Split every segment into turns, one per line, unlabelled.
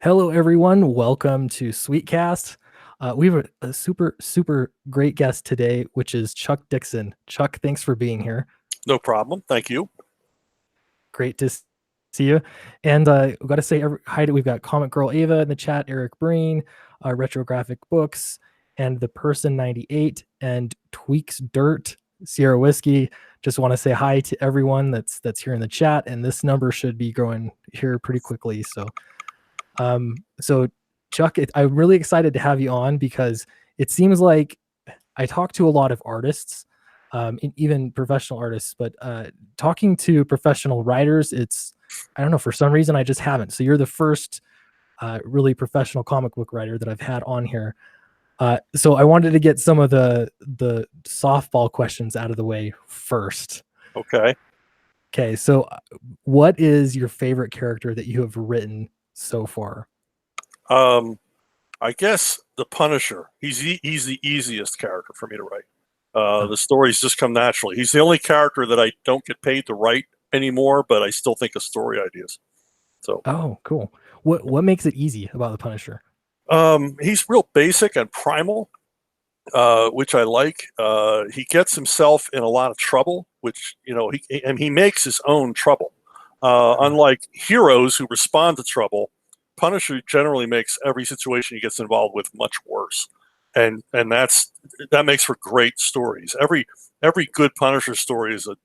Hello, everyone. Welcome to Sweetcast. We have a super great guest today, which is Chuck Dixon. Chuck, thanks for being here.
No problem. Thank you.
Great to see you. And we've got to say hi to, we've got Comic Girl Ava in the chat, Eric Breen, Retrographic Books, and The Person 98, and Tweaks Dirt, Sierra Whiskey. Just want to say hi to everyone that's here in the chat, and this number should be growing here pretty quickly. So Chuck, I'm really excited to have you on because it seems like I talk to a lot of artists, even professional artists, but talking to professional writers, I don't know, for some reason I just haven't. So you're the first really professional comic book writer that I've had on here. So I wanted to get some of the softball questions out of the way first.
Okay.
Okay, so what is your favorite character that you have written so far?
I guess the Punisher. He's the easiest character for me to write.
Oh.
The stories just come naturally. He's the only character that I don't get paid to write anymore, but I still think of story ideas. So.
Oh, cool. What makes it easy about the Punisher?
He's real basic and primal, which I like. He gets himself in a lot of trouble, which he makes his own trouble. Unlike heroes who respond to trouble, Punisher generally makes every situation he gets involved with much worse, and that makes for great stories. Every good Punisher story is a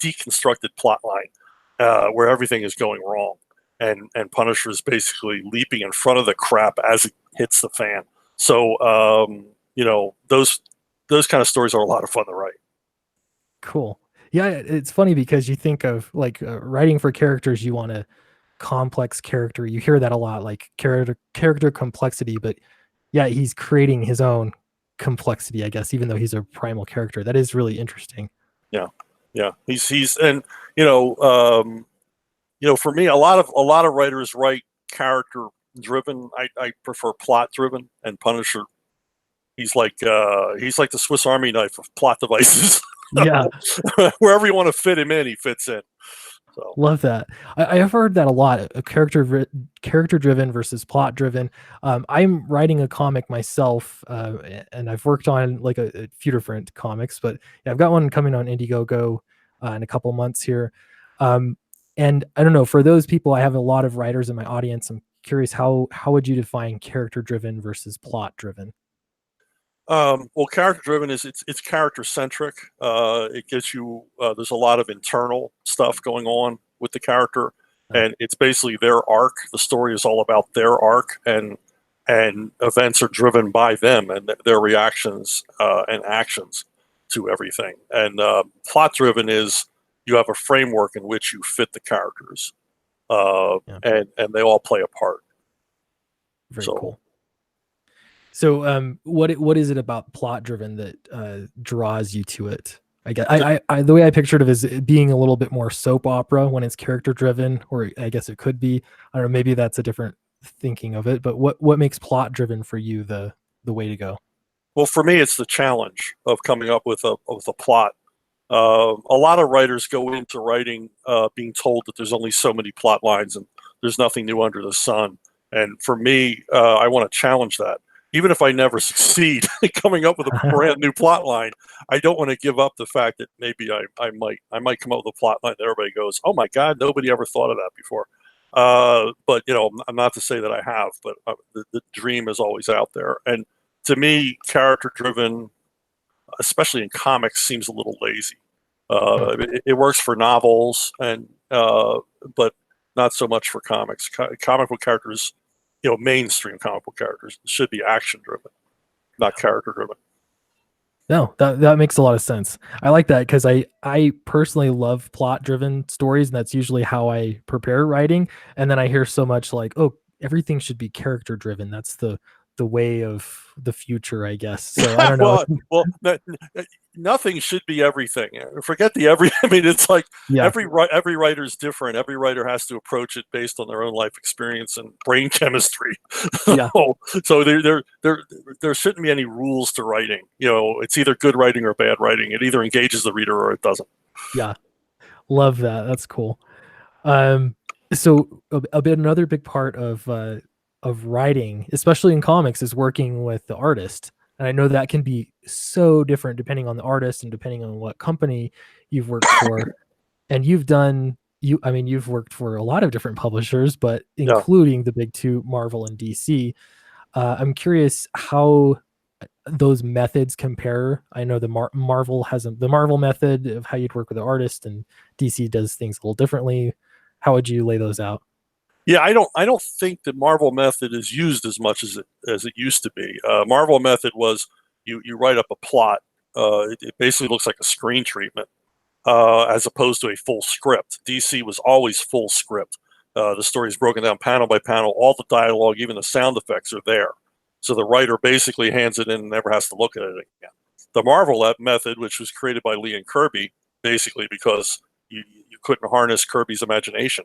deconstructed plot line where everything is going wrong, and Punisher is basically leaping in front of the crap as it hits the fan. So those kind of stories are a lot of fun to write.
Cool. Yeah, it's funny because you think of like writing for characters, you want a complex character. You hear that a lot, like character complexity. But yeah, he's creating his own complexity, I guess, even though he's a primal character. That is really interesting.
Yeah. He's and for me, a lot of writers write character driven. I prefer plot driven, and Punisher. He's like the Swiss Army knife of plot devices.
Yeah.
Wherever you want to fit him in, he fits in. So.
Love that. I have heard that a lot. Character driven versus plot driven. I'm writing a comic myself, and I've worked on like a few different comics, but yeah, I've got one coming on Indiegogo in a couple months here. And I don't know, for those people, I have a lot of writers in my audience. I'm curious, how would you define character driven versus plot driven?
Well, character driven is it's character centric. It gives you there's a lot of internal stuff going on with the character, and it's basically their arc. The story is all about their arc, and events are driven by them and their reactions and actions to everything. And plot driven is you have a framework in which you fit the characters, and they all play a part.
Very cool. So, what is it about plot driven that draws you to it? I guess I the way I pictured it is it being a little bit more soap opera when it's character driven, or I guess it could be. I don't know. Maybe that's a different thinking of it. But what makes plot driven for you the way to go?
Well, for me, it's the challenge of coming up with a plot. A lot of writers go into writing being told that there's only so many plot lines and there's nothing new under the sun. And for me, I want to challenge that. Even if I never succeed in coming up with a brand new plot line, I don't want to give up the fact that maybe I might come up with a plot line that everybody goes, "Oh my God, nobody ever thought of that before." But I'm not to say that I have, but the dream is always out there. And to me, character driven, especially in comics, seems a little lazy. It works for novels, but not so much for comics. Comic book characters. Mainstream comic book characters should be action driven, not character driven.
No, that makes a lot of sense. I like that because I personally love plot driven stories, and that's usually how I prepare writing. And then I hear so much like, oh, everything should be character driven. That's the way of the future, I guess. So I don't know.
Nothing should be everything. Forget the every. I mean, it's like every writer is different. Every writer has to approach it based on their own life experience and brain chemistry.
Yeah.
So there shouldn't be any rules to writing. It's either good writing or bad writing. It either engages the reader or it doesn't.
Yeah, love that. That's cool. So another big part of of writing, especially in comics, is working with the artist. And I know that can be so different depending on the artist and depending on what company you've worked for. And you've worked for a lot of different publishers, but
Yeah.
including the big two, Marvel and DC. I'm curious how those methods compare. I know Marvel has the Marvel method of how you'd work with the artist, and DC does things a little differently. How would you lay those out?
Yeah, I don't think the Marvel method is used as much as it used to be. Marvel method was you write up a plot. It basically looks like a screen treatment, as opposed to a full script. DC was always full script. The story is broken down panel by panel. All the dialogue, even the sound effects, are there. So the writer basically hands it in and never has to look at it again. The Marvel method, which was created by Lee and Kirby, basically because you couldn't harness Kirby's imagination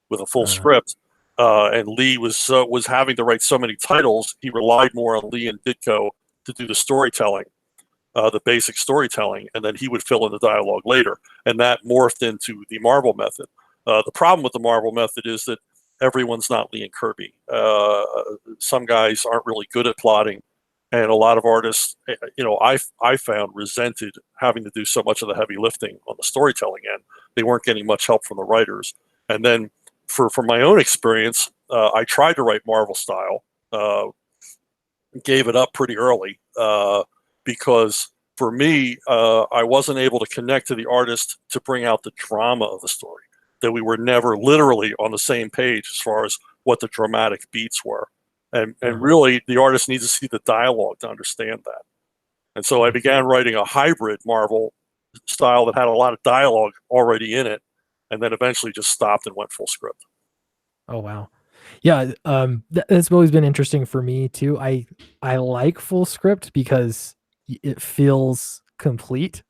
with a full script, and Lee was having to write so many titles, he relied more on Lee and Ditko to do the storytelling, the basic storytelling, and then he would fill in the dialogue later. And that morphed into the Marvel method. The problem with the Marvel method is that everyone's not Lee and Kirby. Some guys aren't really good at plotting, and a lot of artists, I found resented having to do so much of the heavy lifting on the storytelling end. They weren't getting much help from the writers. And then for my own experience, I tried to write Marvel style, gave it up pretty early, because for me, I wasn't able to connect to the artist to bring out the drama of the story, that we were never literally on the same page as far as what the dramatic beats were. And really, the artist needs to see the dialogue to understand that. And so I began writing a hybrid Marvel style that had a lot of dialogue already in it, and then eventually just stopped and went full script.
Oh wow. Yeah, that's always been interesting for me too. I like full script because it feels complete,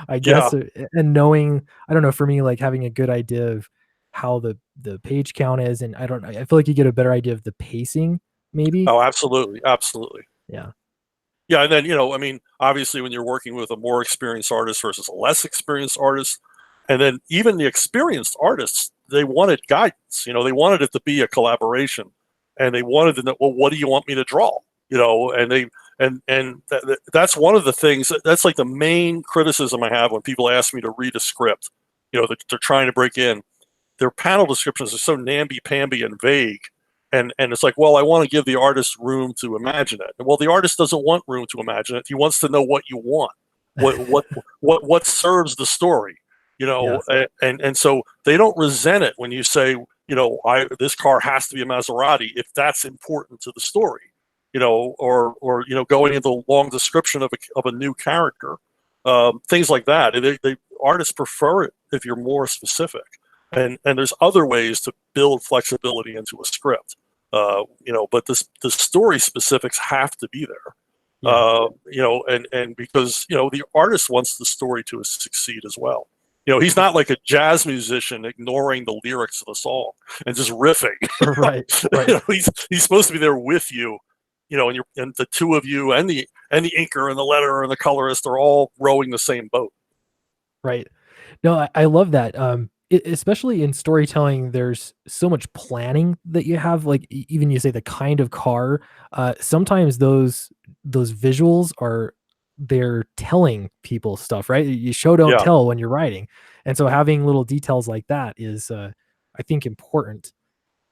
I
Yeah.
guess. And knowing, I don't know, for me, like having a good idea of how the page count is, and I feel like you get a better idea of the pacing, maybe.
Oh, absolutely, absolutely.
Yeah.
Yeah, and then I mean, obviously, when you're working with a more experienced artist versus a less experienced artist, and then even the experienced artists, they wanted guidance. They wanted it to be a collaboration, and they wanted to know, well, what do you want me to draw? And that's one of the things. That's like the main criticism I have when people ask me to read a script. They're trying to break in. Their panel descriptions are so namby-pamby and vague. And it's like, well, I want to give the artist room to imagine it. Well, the artist doesn't want room to imagine it. He wants to know what you want, what serves the story,
Yeah.
and so they don't resent it when you say, this car has to be a Maserati if that's important to the story, or going into a long description of a new character, things like that. Artists prefer it if you're more specific. And there's other ways to build flexibility into a script, but the story specifics have to be there,
Yeah.
and because the artist wants the story to succeed as well. He's not like a jazz musician ignoring the lyrics of the song and just riffing.
Right. Right.
He's supposed to be there with you, and the two of you and the inker and the letterer and the colorist are all rowing the same boat.
Right. No, I love that. Especially in storytelling, there's so much planning that you have. Like even you say the kind of car. Sometimes those visuals they're telling people stuff, right? You show don't
Yeah.
tell when you're writing, and so having little details like that is, I think, important.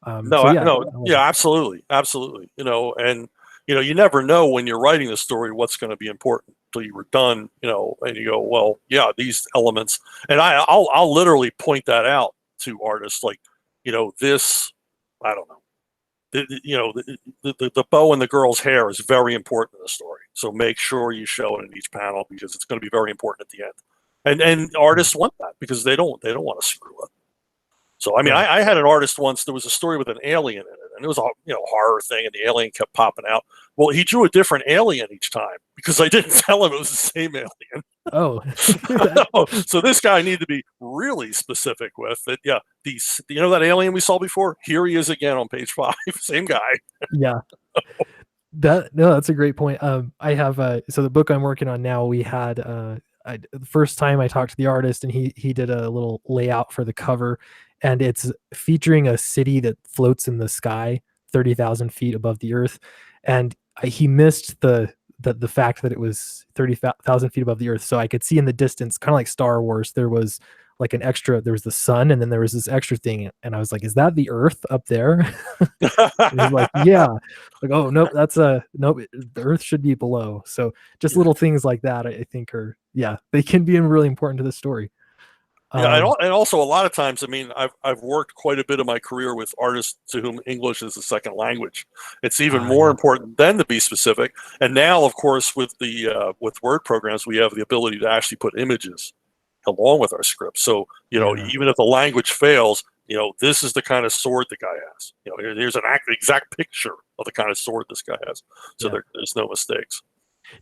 So
No,
yeah,
no,
I love
yeah,
it.
absolutely, absolutely. And you never know when you're writing the story what's going to be important till you were done. And you go, well, yeah, these elements, and I'll literally point that out to artists, like, this, I don't know, the bow in the girl's hair is very important in the story, so make sure you show it in each panel because it's going to be very important at the end. And artists want that because they don't want to screw up. So, I mean,
Right.
I had an artist once. There was a story with an alien in it, and it was a horror thing, and the alien kept popping out. Well, he drew a different alien each time because I didn't tell him it was the same alien.
Oh, that,
So this guy needed to be really specific with it. Yeah, that alien we saw before. Here he is again on page 5. Same guy.
yeah. No, that's a great point. I have so the book I'm working on now, we had the first time I talked to the artist, and he did a little layout for the cover, and it's featuring a city that floats in the sky 30,000 feet above the earth, and he missed the fact that it was 30,000 feet above the earth. So I could see in the distance, kind of like Star Wars, there was like an extra, there was the sun, and then there was this extra thing, and I was like, is that the earth up there? And he's like, yeah. Like, oh nope, that's a nope, the earth should be below. So just
Yeah.
little things like that, I think are, yeah, they can be really important to the story.
Yeah,
um
and also a lot of times, I mean, I've worked quite a bit of my career with artists to whom English is a second language. It's even more
yeah,
important then to be specific. And now, of course, with the with word programs, we have the ability to actually put images along with our script. So
yeah,
even if the language fails, this is the kind of sword the guy has. Here's an exact picture of the kind of sword this guy has. So
yeah.
there's no mistakes.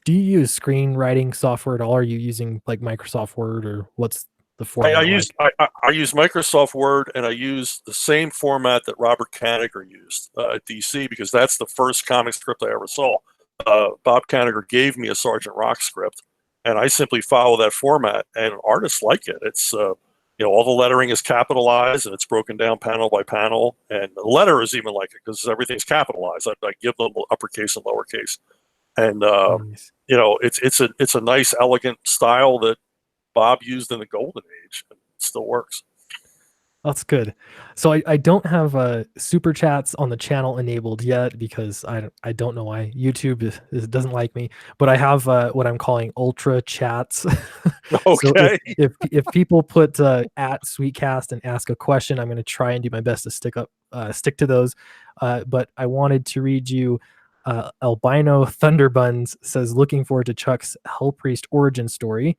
Do you use screenwriting software at all? Are you using like Microsoft Word, or what's the
I, I
format
use
like?
I use Microsoft Word, and I use the same format that Robert Kanigher used at DC, because that's the first comic script I ever saw. Bob Kanigher gave me a Sergeant Rock script, and I simply follow that format, and artists like it. It's all the lettering is capitalized, and it's broken down panel by panel, and the letter is even like it because everything's capitalized. I give them uppercase and lowercase, and
Nice.
it's a nice, elegant style that Bob used in the golden age, and it still works.
That's good. So I don't have super chats on the channel enabled yet because I don't know why YouTube doesn't like me, but I have what I'm calling ultra chats. So
Okay.
if people put at Sweetcast and ask a question, I'm going to try and do my best to stick to those. But I wanted to read you. Albino Thunderbuns says, looking forward to Chuck's Hellpriest origin story.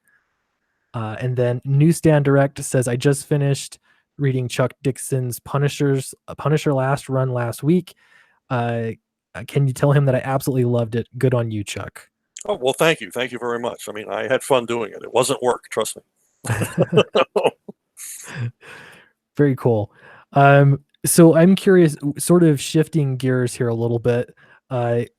And then Newsstand Direct says, I just finished reading Chuck Dixon's Punisher last run last week. Uh, can you tell him that I absolutely loved it? Good on you, Chuck.
Oh, well, thank you very much. I mean, I had fun doing it. It wasn't work, trust me.
Very cool. So I'm curious, sort of shifting gears here a little bit.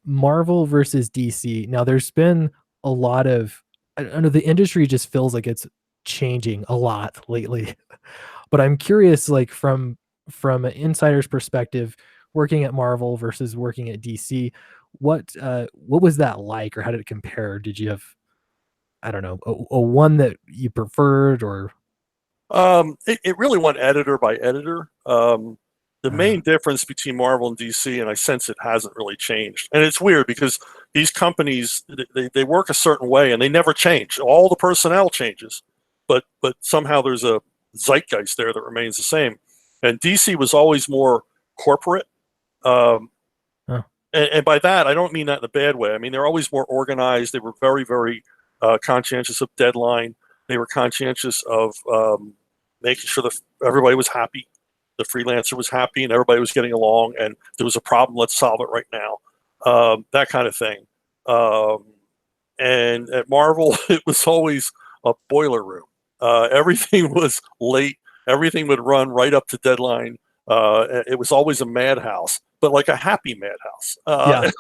Marvel versus DC. Now, there's been a lot of, I don't know, the industry just feels like it's changing a lot lately. But I'm curious, like from an insider's perspective, working at Marvel versus working at DC, what was that like, or how did it compare? Did you have, I don't know, a one that you preferred, or
it really went editor by editor. The
uh,
main difference between Marvel and DC, and I sense it hasn't really changed. And it's weird because these companies, they work a certain way and they never change. All the personnel changes, but somehow there's a zeitgeist there that remains the same. And DC was always more corporate. Um,
uh,
and by that, I don't mean that in a bad way. I mean, they're always more organized. They were very, very conscientious of deadline. They were conscientious of making sure that everybody was happy, the freelancer was happy, and everybody was getting along. And if there was a problem, let's solve it right now. That kind of thing. Um, and at Marvel, it was always a boiler room. Everything was late. Everything would run right up to deadline. It was always a madhouse, but like a happy madhouse.
yeah.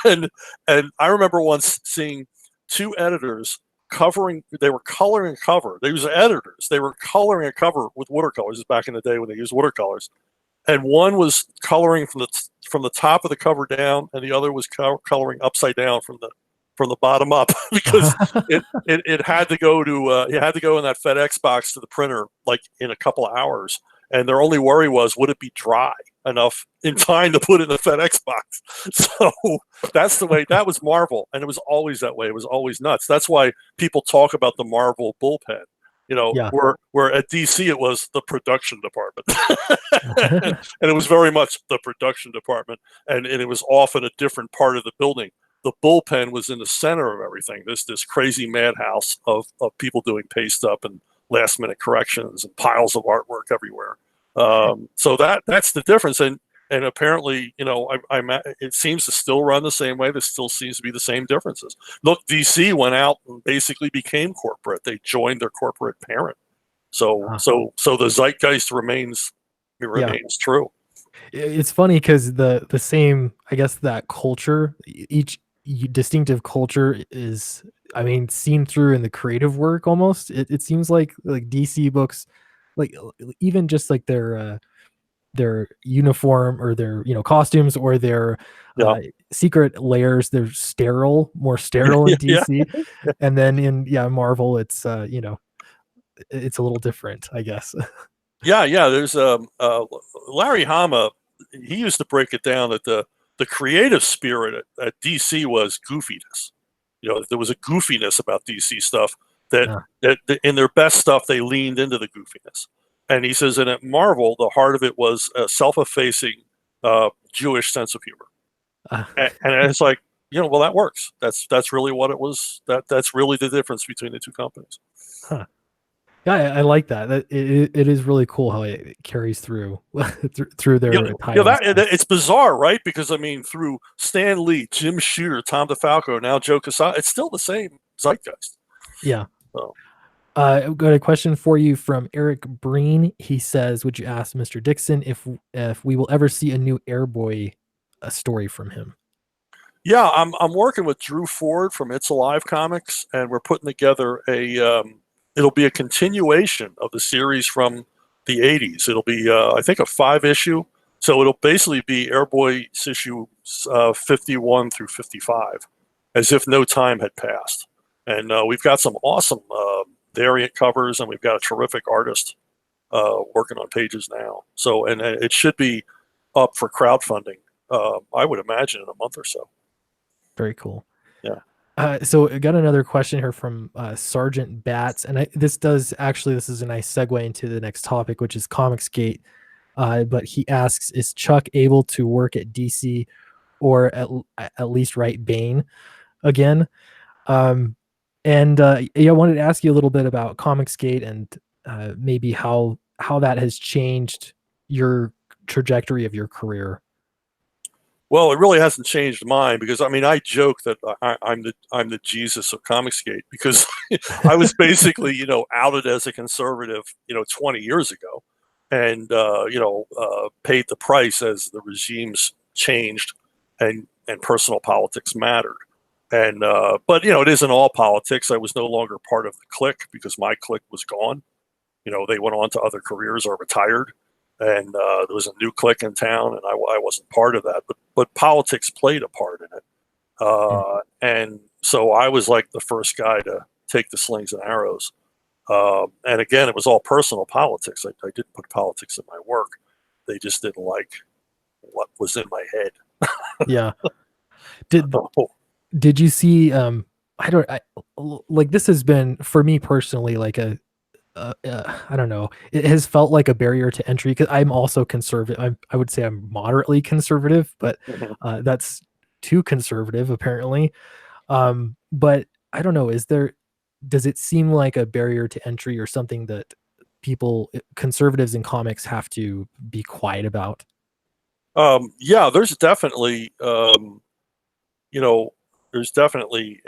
And and I remember once seeing two editors covering. They were coloring a cover. They were editors. They were coloring a cover with watercolors. Back in the day when they used watercolors, and one was coloring from the top of the cover down, and the other was coloring upside down from the bottom up because it had to go to it had to go in that FedEx box to the printer like in a couple of hours, and their only worry was would it be dry enough in time to put it in the FedEx box. So that's the way that was Marvel, and it was always that way. It was always nuts. That's why people talk about the Marvel bullpen.
Yeah.
Where at DC it was the production department, and it was very much the production department, and it was often a different part of the building. The bullpen was in the center of everything. This crazy madhouse of people doing paste up and last minute corrections and piles of artwork everywhere. So that's the difference. And apparently, it seems to still run the same way. There still seems to be the same differences. Look, DC went out and basically became corporate. They joined their corporate parent. So
uh,
so the zeitgeist
yeah.
remains true.
It's funny because the same, I guess, that culture, each distinctive culture is, I mean, seen through in the creative work almost. It seems like DC books, like even just like their uniform or their costumes or their
Yeah.
secret layers. They're more sterile in
Yeah.
DC, and then in Marvel, it's it's a little different, I guess.
Yeah. There's Larry Hama. He used to break it down that the creative spirit at DC was goofiness. There was a goofiness about DC stuff that,
Uh,
that in their best stuff they leaned into the goofiness. And he says, and at Marvel, the heart of it was a self-effacing Jewish sense of humor.
uh,
And it's like, well, that works. That's really what it was. That's really the difference between the two companies.
huh. Yeah, I like that. It is really cool how it carries through through their titles.
It's bizarre, right? Because I mean, through Stan Lee, Jim Shooter, Tom DeFalco, now Joe Quesada, it's still the same zeitgeist.
Yeah.
So.
I've got a question for you from Eric Breen. He says, "Would you ask Mr. Dixon if we will ever see a new Airboy story from him?"
Yeah, I'm working with Drew Ford from It's Alive Comics, and we're putting together it'll be a continuation of the series from the 80s. It'll be, I think, a 5-issue. So it'll basically be Airboy issue 51 through 55, as if no time had passed. And we've got some awesome variant covers, and we've got a terrific artist working on pages now. So, and it should be up for crowdfunding, I would imagine, in a month or so.
Very cool.
Yeah.
So I got another question here from Sergeant Bats, and this is a nice segue into the next topic, which is Comicsgate. But he asks, is Chuck able to work at DC or at least write Bane again? And I wanted to ask you a little bit about Comicsgate and maybe how that has changed your trajectory of your career.
Well, it really hasn't changed mine, because I mean, I joke that I'm the Jesus of Comicsgate, because I was basically outed as a conservative 20 years ago, and paid the price as the regimes changed and personal politics mattered. And but it isn't all politics. I was no longer part of the clique because my clique was gone. They went on to other careers or retired, and there was a new clique in town, and I wasn't part of that. But politics played a part in it, and so I was like the first guy to take the slings and arrows. And again, it was all personal politics. I didn't put politics in my work. They just didn't like what was in my head.
Yeah. Did you see like this has been for me personally like I don't know, it has felt like a barrier to entry because I'm also conservative. I would say I'm moderately conservative, but that's too conservative apparently. But I don't know, does it seem like a barrier to entry or something that conservatives in comics have to be quiet about?
Yeah, there's definitely there's definitely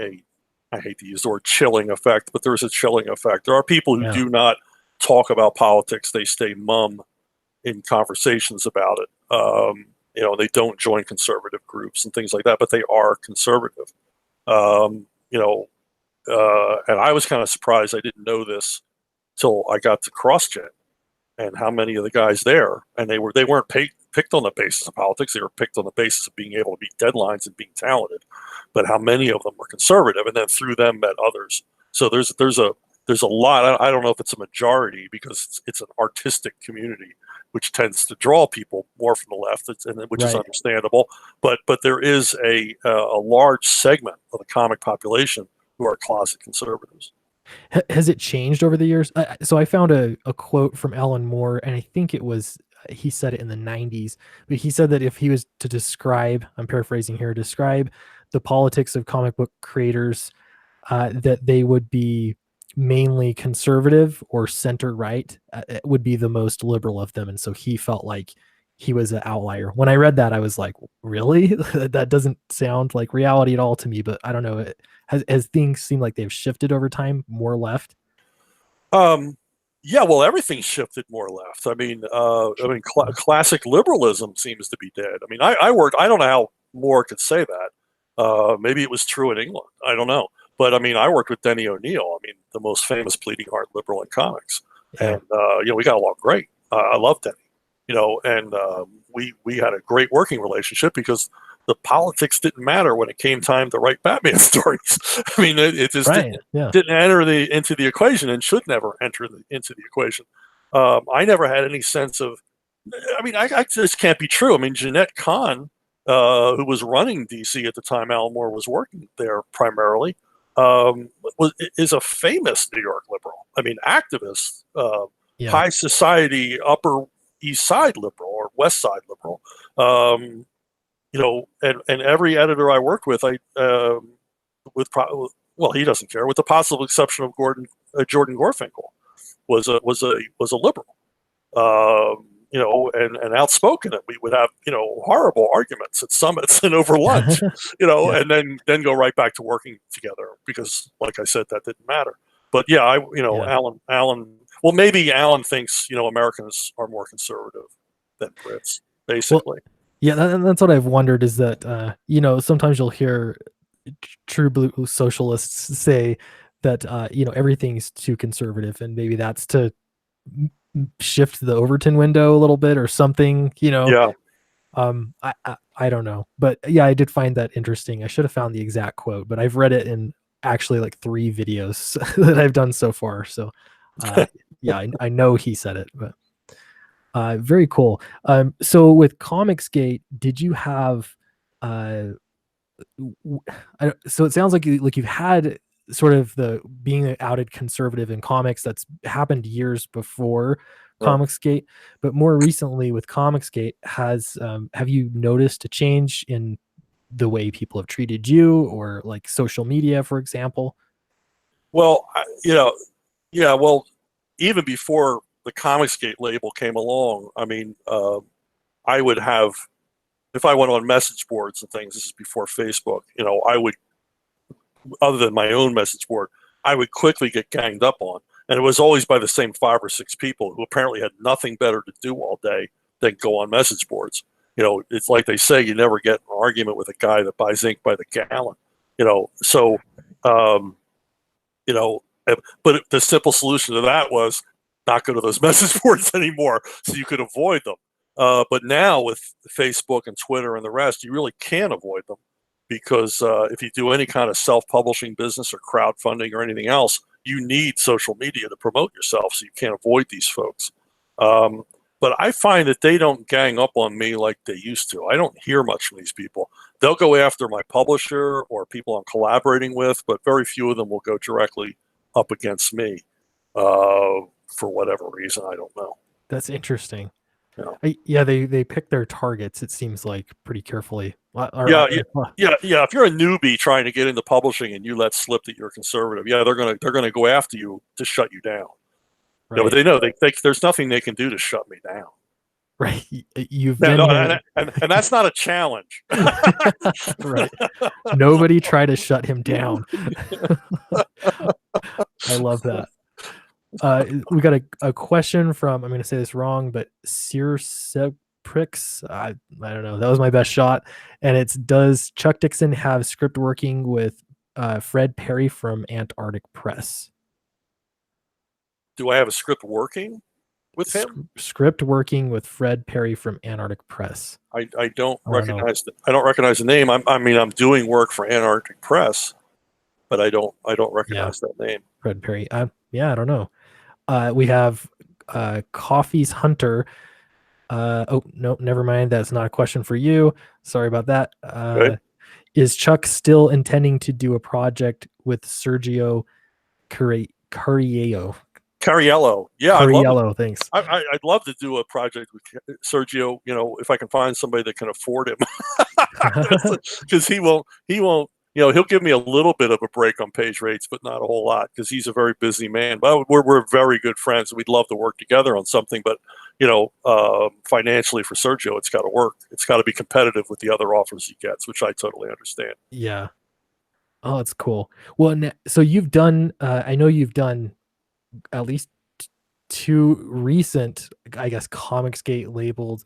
I hate to use the word chilling effect, but there's a chilling effect. There are people who do not talk about politics. They stay mum in conversations about it. They don't join conservative groups and things like that, but they are conservative. And I was kind of surprised I didn't know this till I got to CrossGen, and how many of the guys there, and they weren't picked on the basis of politics. They were picked on the basis of being able to beat deadlines and being talented. But how many of them were conservative, and then through them met others. So there's a lot. I don't know if it's a majority, because it's an artistic community, which tends to draw people more from the left, which is understandable. But there is a large segment of the comic population who are closet conservatives.
Has it changed over the years? So I found a quote from Alan Moore, and I think he said it in the 90s, but he said that if he was to describe, I'm paraphrasing here, describe the politics of comic book creators, that they would be mainly conservative or center right, it would be the most liberal of them. And so he felt like he was an outlier. When I read that, I was like, really? That doesn't sound like reality at all to me, but I don't know. Has things seem like they've shifted over time, more left?
Yeah, well, everything's shifted more left. I mean, classic liberalism seems to be dead. I mean, I worked. I don't know how Moore could say that. Maybe it was true in England. I don't know. But I mean, I worked with Denny O'Neil. I mean, the most famous bleeding heart liberal in comics, and we got along great. I love Denny. and we had a great working relationship because the politics didn't matter when it came time to write Batman stories. I mean, it just
Right. Yeah.
didn't enter into the equation and should never enter into the equation. I never had any sense of. I mean, I just can't be true. I mean, Jeanette Kahn, who was running DC at the time, Alan Moore was working there primarily, is a famous New York liberal. I mean, activist,
Yeah.
high society, Upper East Side liberal or West Side liberal. And every editor I worked with, well, he doesn't care, with the possible exception of Jordan Gorfinkel, was a liberal. And outspoken. And we would have, horrible arguments at summits and over lunch,
Yeah.
and then go right back to working together because, like I said, that didn't matter. But yeah,
Yeah.
Alan. Well, maybe Alan thinks Americans are more conservative than Brits,
Well,
basically.
yeah, that's what I've wondered is that sometimes you'll hear true blue socialists say that everything's too conservative, and maybe that's to shift the Overton window a little bit or something.
Yeah,
I don't know, but yeah, I did find that interesting. I should have found the exact quote, but I've read it in actually like 3 videos that I've done so far. So, yeah, I know he said it, but very cool. So with Comicsgate, did you have so it sounds like you've had sort of the being an outed conservative in comics that's happened years before
yeah.
Comicsgate, but more recently with Comicsgate, have you noticed a change in the way people have treated you, or like social media, for example?
Well, yeah. Well, even before the Comicsgate label came along, I mean, I would have, if I went on message boards and things, this is before Facebook, I would, other than my own message board, I would quickly get ganged up on. And it was always by the same 5 or 6 people who apparently had nothing better to do all day than go on message boards. It's like they say, you never get an argument with a guy that buys ink by the gallon. So, but the simple solution to that was not go to those message boards anymore so you could avoid them. But now with Facebook and Twitter and the rest, you really can't avoid them because if you do any kind of self-publishing business or crowdfunding or anything else, you need social media to promote yourself, so you can't avoid these folks. But I find that they don't gang up on me like they used to. I don't hear much from these people. They'll go after my publisher or people I'm collaborating with, but very few of them will go directly up against me for whatever reason. I don't know.
That's interesting.
You
Yeah, they pick their targets, it seems like, pretty carefully.
Yeah, If you're a newbie trying to get into publishing and you let slip that you're conservative, yeah, they're gonna go after you to shut you down.
right.
But they know there's nothing they can do to shut me down.
Right. You've been here.
And that's not a challenge.
Right. Nobody try to shut him down. I love that. We got a question from, I'm going to say this wrong, but Searseprix. I don't know. That was my best shot. And it's, does Chuck Dixon have script working with Fred Perry from Antarctic Press?
Do I have a script working with him?
Script working with Fred Perry from Antarctic Press.
I don't recognize the name. I'm doing work for Antarctic Press, but I don't recognize that name.
Fred Perry. Yeah, I don't know. We have Coffee's Hunter. Oh no, never mind. That's not a question for you. Sorry about that.
Okay.
Is Chuck still intending to do a project with Sergio Cariello?
Yeah,
Cariello, thanks.
I'd love to do a project with Sergio. If I can find somebody that can afford him, because he won't. He'll give me a little bit of a break on page rates, but not a whole lot because he's a very busy man. But we're very good friends. We'd love to work together on something, but financially for Sergio, it's got to work. It's got to be competitive with the other offers he gets, which I totally understand.
Yeah. Oh, that's cool. Well, so you've done. I know you've done at least 2 recent, I guess, Comicsgate labeled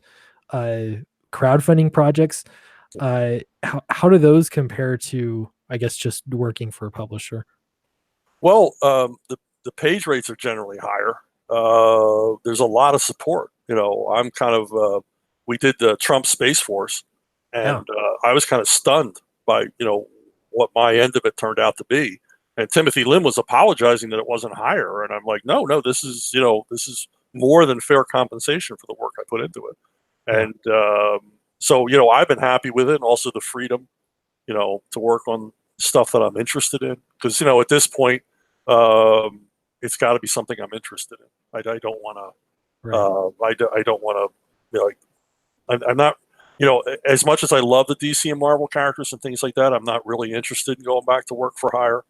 crowdfunding projects. How do those compare to, I guess, just working for a publisher?
Well, the page rates are generally higher. there's a lot of support. I'm kind of we did the Trump Space Force,
Yeah.
and I was kind of stunned by what my end of it turned out to be. And Timothy Lynn was apologizing that it wasn't higher, and I'm like, no, this is more than fair compensation for the work I put into it.
Yeah.
And so I've been happy with it, and also the freedom to work on stuff that I'm interested in, because at this point, it's got to be something I'm interested in. I don't want to.
Right.
I don't want to. Like, I'm not. As much as I love the DC and Marvel characters and things like that, I'm not really interested in going back to work for hire.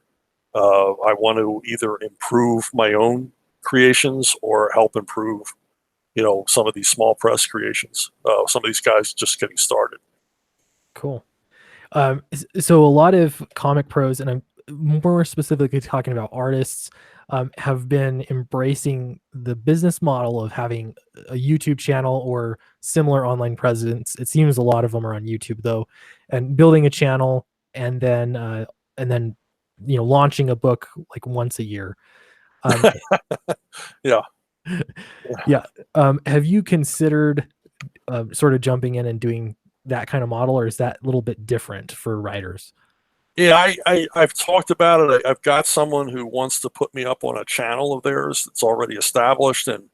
I want to either improve my own creations or help improve, some of these small press creations. Some of these guys just getting started.
Cool. So a lot of comic pros, and I'm more specifically talking about artists, have been embracing the business model of having a YouTube channel or similar online presence. It seems a lot of them are on YouTube though, and building a channel and then launching a book like once a year. Um,
Yeah.
yeah. Have you considered sort of jumping in and doing that kind of model, or is that a little bit different for writers?
Yeah, I've talked about it. I've got someone who wants to put me up on a channel of theirs that's already established, and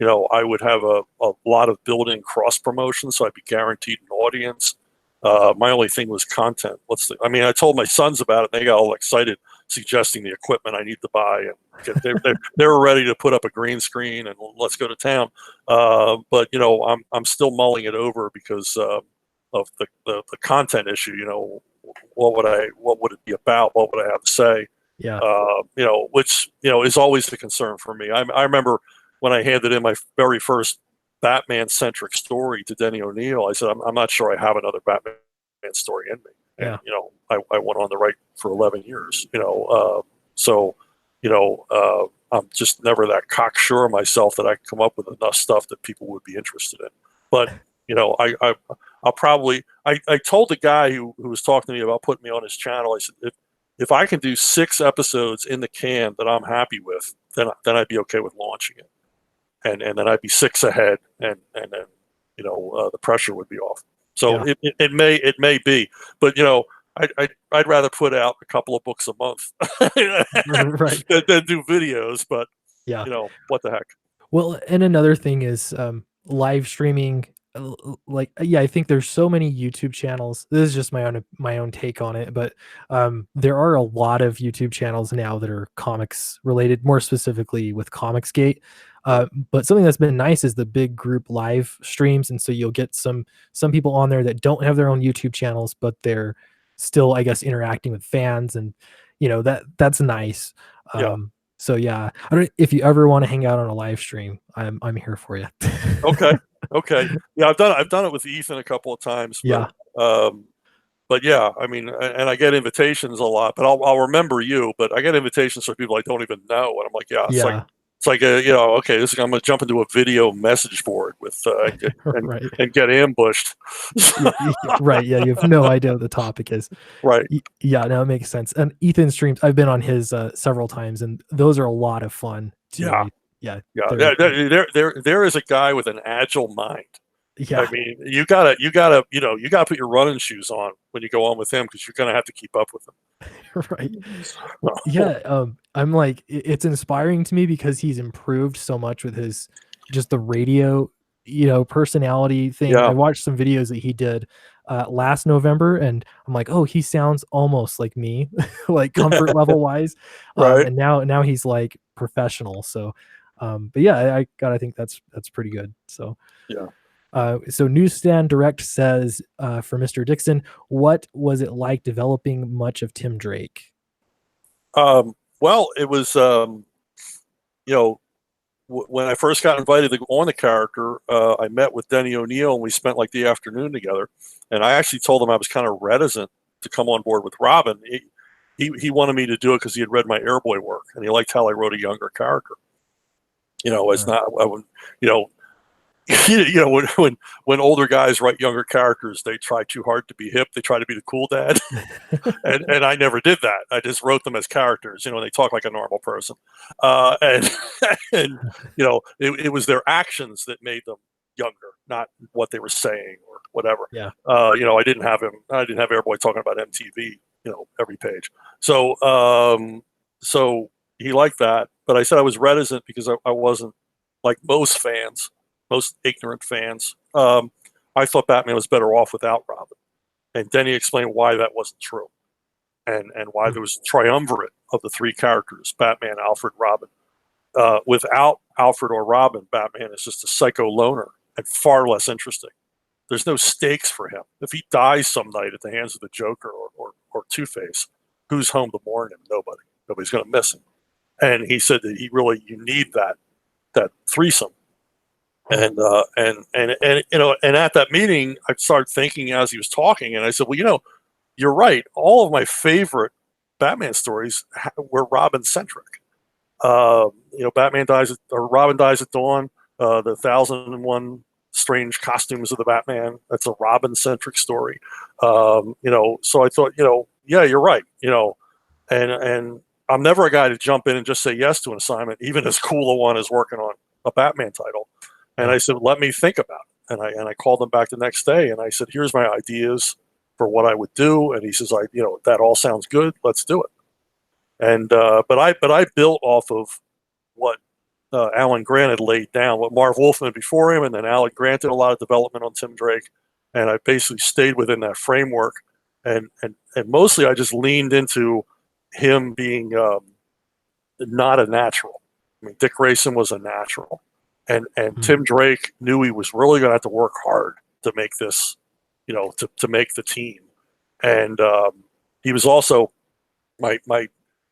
I would have a lot of built-in cross promotion, so I'd be guaranteed an audience. My only thing was content. I told my sons about it, and they got all excited, suggesting the equipment I need to buy, and they were ready to put up a green screen and let's go to town. But I'm still mulling it over because of the content issue. What would it be about? What would I have to say?
Yeah.
Which is always the concern for me. I remember when I handed in my very first Batman-centric story to Denny O'Neil, I said, I'm not sure I have another Batman story in me. And,
Yeah.
I went on to write for 11 years, I'm just never that cocksure of myself that I can come up with enough stuff that people would be interested in. But, I'll probably, I told the guy who was talking to me about putting me on his channel, I said, if I can do 6 episodes in the can that I'm happy with, then I'd be okay with launching it. And then I'd be 6 ahead, and then the pressure would be off. So
Yeah.
it may be, but I'd rather put out a couple of books a month
Right.
than do videos. But
Yeah.
what the heck?
Well, and another thing is live streaming. I think there's so many YouTube channels. This is just my own take on it, but there are a lot of YouTube channels now that are comics related, more specifically with Comicsgate. But something that's been nice is the big group live streams, and so you'll get some people on there that don't have their own YouTube channels, but they're still, I guess, interacting with fans, and that's nice.
Yeah.
So yeah, I don't if you ever want to hang out on a live stream, I'm here for you.
Okay. Okay. Yeah, I've done it with Ethan a couple of times,
Yeah.
but yeah, and I get invitations a lot, but I'll remember you, but I get invitations from people I don't even know, and I'm like, yeah,
Yeah.
it's like okay, I'm going to jump into a video message board with
Right.
and get ambushed.
Right. Yeah. You have no idea what the topic is.
Right.
Yeah. No, it makes sense. And Ethan streams, I've been on his several times, and those are a lot of fun too.
Yeah.
Yeah.
Yeah.
they're-
There is a guy with an agile mind.
Yeah.
You gotta put your running shoes on when you go on with him, because you're gonna have to keep up with him.
Right. Yeah. I'm like, it's inspiring to me because he's improved so much with his just the radio, personality thing.
Yeah.
I watched some videos that he did last November, and I'm like, oh, he sounds almost like me, like comfort level wise.
Right.
And now he's like professional. So, but yeah, I gotta think that's pretty good. So,
Yeah.
so Newsstand Direct says for Mr. Dixon, what was it like developing much of Tim Drake?
Well, it was when I first got invited to go on the character, I met with Denny O'Neil, and we spent like the afternoon together. And I actually told him I was kind of reticent to come on board with Robin. He wanted me to do it because he had read my Airboy work, and he liked how I wrote a younger character. It's not, I would, when older guys write younger characters, they try too hard to be hip. They try to be the cool dad, and I never did that. I just wrote them as characters. They talk like a normal person, and and it was their actions that made them younger, not what they were saying or whatever.
Yeah.
I didn't have Airboy talking about MTV, every page. So so he liked that, but I said I was reticent because I wasn't like most ignorant fans. I thought Batman was better off without Robin, and then he explained why that wasn't true, and why there was a triumvirate of the three characters: Batman, Alfred, Robin. Without Alfred or Robin, Batman is just a psycho loner and far less interesting. There's no stakes for him. If he dies some night at the hands of the Joker or Two-Face, who's home to mourn him? Nobody. Nobody's going to miss him. And he said that you need that threesome. And at that meeting, I started thinking as he was talking, and I said, well, you're right. All of my favorite Batman stories were Robin centric. Robin dies at dawn. The 1001 strange costumes of the Batman. That's a Robin centric story. So I thought, yeah, you're right. And I'm never a guy to jump in and just say yes to an assignment, even as cool a one as working on a Batman title. And I said, let me think about it. And I called him back the next day, and I said, here's my ideas for what I would do. And he says, that all sounds good. Let's do it. And but I built off of what Alan Grant had laid down, what Marv Wolfman before him, and then Alan Grant did a lot of development on Tim Drake. And I basically stayed within that framework. And mostly I just leaned into him being not a natural. I mean, Dick Grayson was a natural. And Tim Drake knew he was really going to have to work hard to make this, to make the team. And he was also, my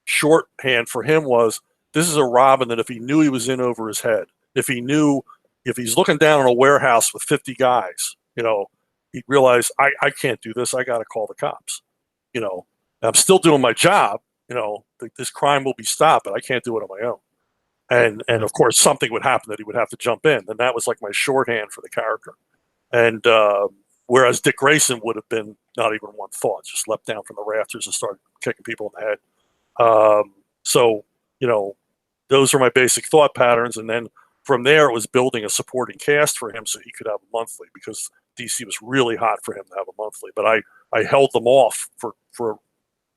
shorthand for him was, this is a Robin that if he knew he was in over his head, if he's looking down on a warehouse with 50 guys, he'd realize, I can't do this. I got to call the cops. I'm still doing my job. This crime will be stopped, but I can't do it on my own. And of course, something would happen that he would have to jump in. And that was like my shorthand for the character. And whereas Dick Grayson would have been not even one thought, just leapt down from the rafters and started kicking people in the head. So, those are my basic thought patterns. And then from there, it was building a supporting cast for him so he could have a monthly, because DC was really hot for him to have a monthly. But I held them off for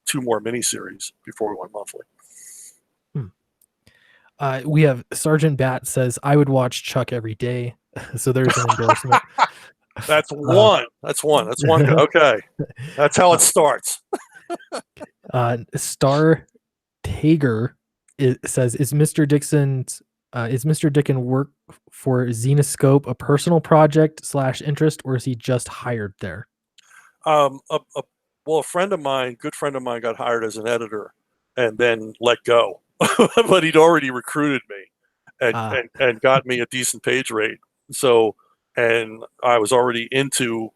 2 more miniseries before we went monthly.
We have Sergeant Bat says, I would watch Chuck every day. So there's an endorsement.
That's one. That's one. Okay. That's how it starts.
Star Tager says, is Mr. Dickin work for Xenoscope a personal project / interest, or is he just hired there?
Well, a friend of mine, good friend of mine, got hired as an editor and then let go. But he'd already recruited me and got me a decent page rate. So, and I was already into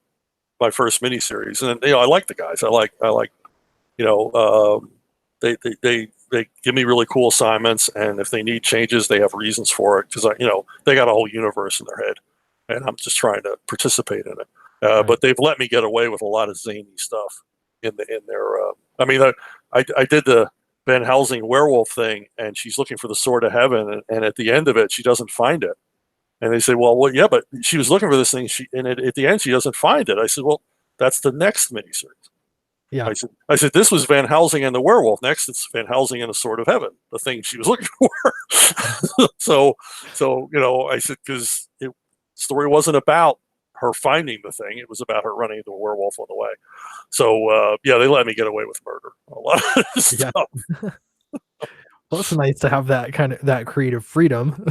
my first miniseries, and I like the guys. I like they give me really cool assignments, and if they need changes, they have reasons for it, because they got a whole universe in their head, and I'm just trying to participate in it. Right. But they've let me get away with a lot of zany stuff in their. I did the Van Helsing werewolf thing, and she's looking for the sword of heaven, and at the end of it, she doesn't find it. And they say, well, yeah, but she was looking for this thing, and at the end, she doesn't find it. I said, well, that's the next miniseries.
Yeah.
I said, this was Van Helsing and the werewolf. Next, it's Van Helsing and the sword of heaven, the thing she was looking for. so I said, because the story wasn't about her finding the thing; it was about her running into a werewolf on the way. So they let me get away with murder. A lot of stuff.
Yeah. Well, it's nice to have that creative freedom.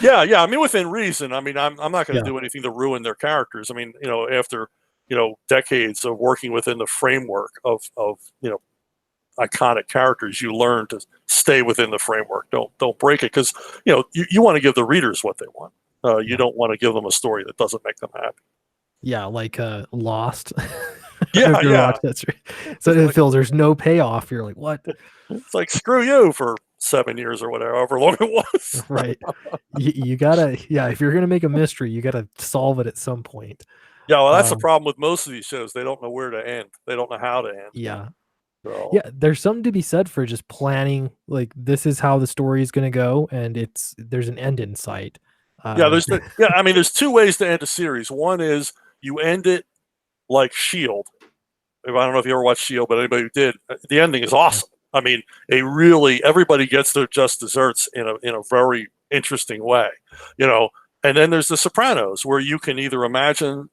Yeah. I mean, within reason. I mean, I'm not going to do anything to ruin their characters. I mean, after decades of working within the framework of iconic characters, you learn to stay within the framework. Don't break it, because you want to give the readers what they want. You don't want to give them a story that doesn't make them happy.
Yeah, like Lost.
Yeah.
That's right. So it feels there's no payoff. You're like, what?
It's like, screw you for 7 years or whatever, however long it was.
Right. You gotta, yeah, if you're gonna make a mystery, you gotta solve it at some point.
Yeah, well, that's the
Um,
problem with most of these shows. They don't know where to end. They don't know how to end.
yeah.
So
Yeah, there's something to be said for just planning, like this is how the story is gonna go, and there's an end in sight.
yeah,
Uh,
I mean, there's two ways to end a series. One is you end it like Shield. I don't know if you ever watched Shield, but anybody who did, the ending is awesome. I mean, everybody gets their just desserts in a very interesting way, you know. And then there's The Sopranos, where you can either imagine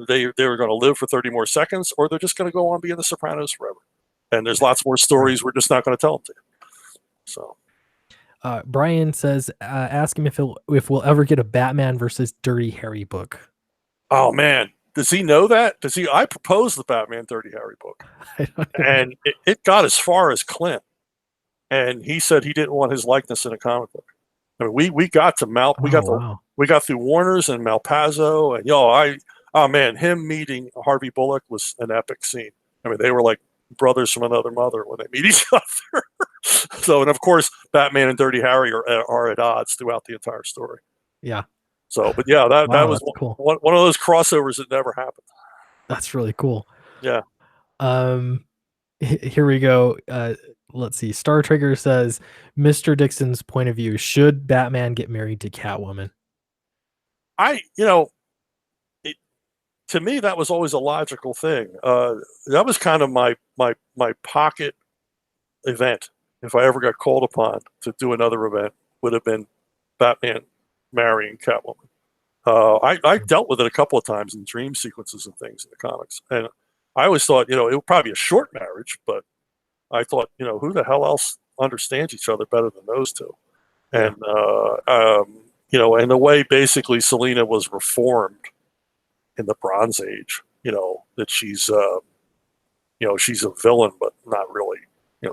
they're going to live for 30 more seconds, or they're just going to go on being The Sopranos forever. And there's lots more
right.
stories we're just not going to tell them to. So,
Brian says, ask him if we'll ever get a Batman versus Dirty Harry book.
oh man, does he know that? Does he? I proposed the Batman 30 Harry book,
I don't know.
and it got as far as Clint, and he said he didn't want his likeness in a comic book. I mean, we got to
Oh wow.
we got through Warner's and Malpazzo, and oh man, him meeting Harvey Bullock was an epic scene. I mean, they were like brothers from another mother when they meet each other. So, and of course, Batman and Dirty Harry are at odds throughout the entire story.
Yeah.
So, but yeah, that
Wow,
was
that's cool.
one of those crossovers that never happened.
That's really cool.
Yeah.
Here we go. Let's see. Star Trigger says, Mr. Dixon's point of view: should Batman get married to Catwoman?
You know, to me, that was always a logical thing. That was kind of my pocket event. If I ever got called upon to do another event, would have been Batman marrying Catwoman. I dealt with it a couple of times in dream sequences and things in the comics, and I always thought, it would probably be a short marriage, but I thought, who the hell else understands each other better than those two? And and the way basically Selina was reformed in the Bronze Age, that she's she's a villain, but not really,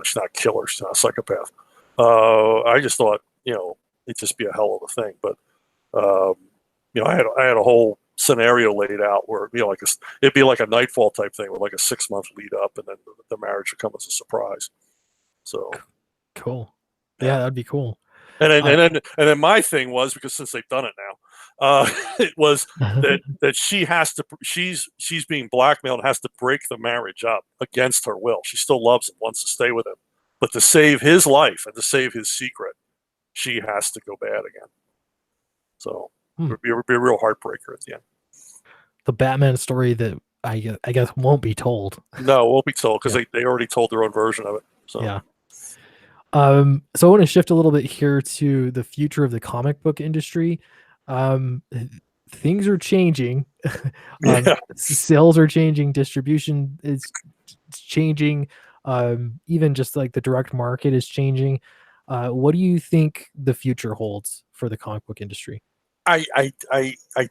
she's not a killer, she's not a psychopath. I just thought, it'd just be a hell of a thing. But I had a whole scenario laid out where it'd be like a Nightfall type thing with like a 6-month lead up, and then the marriage would come as a surprise. So
cool. Yeah, that'd be cool.
And then my thing was, because since they've done it now, it was that she's being blackmailed and has to break the marriage up against her will. She still loves him, wants to stay with him, but to save his life and to save his secret, she has to go bad again. So it would be a real heartbreaker at the end.
The Batman story that I guess won't be told.
No, it won't be told because they already told their own version of it. So
yeah. So I want to shift a little bit here to the future of the comic book industry. Things are changing. Sales are changing. Distribution is changing. Even just like the direct market is changing. What do you think the future holds for the comic book industry?
I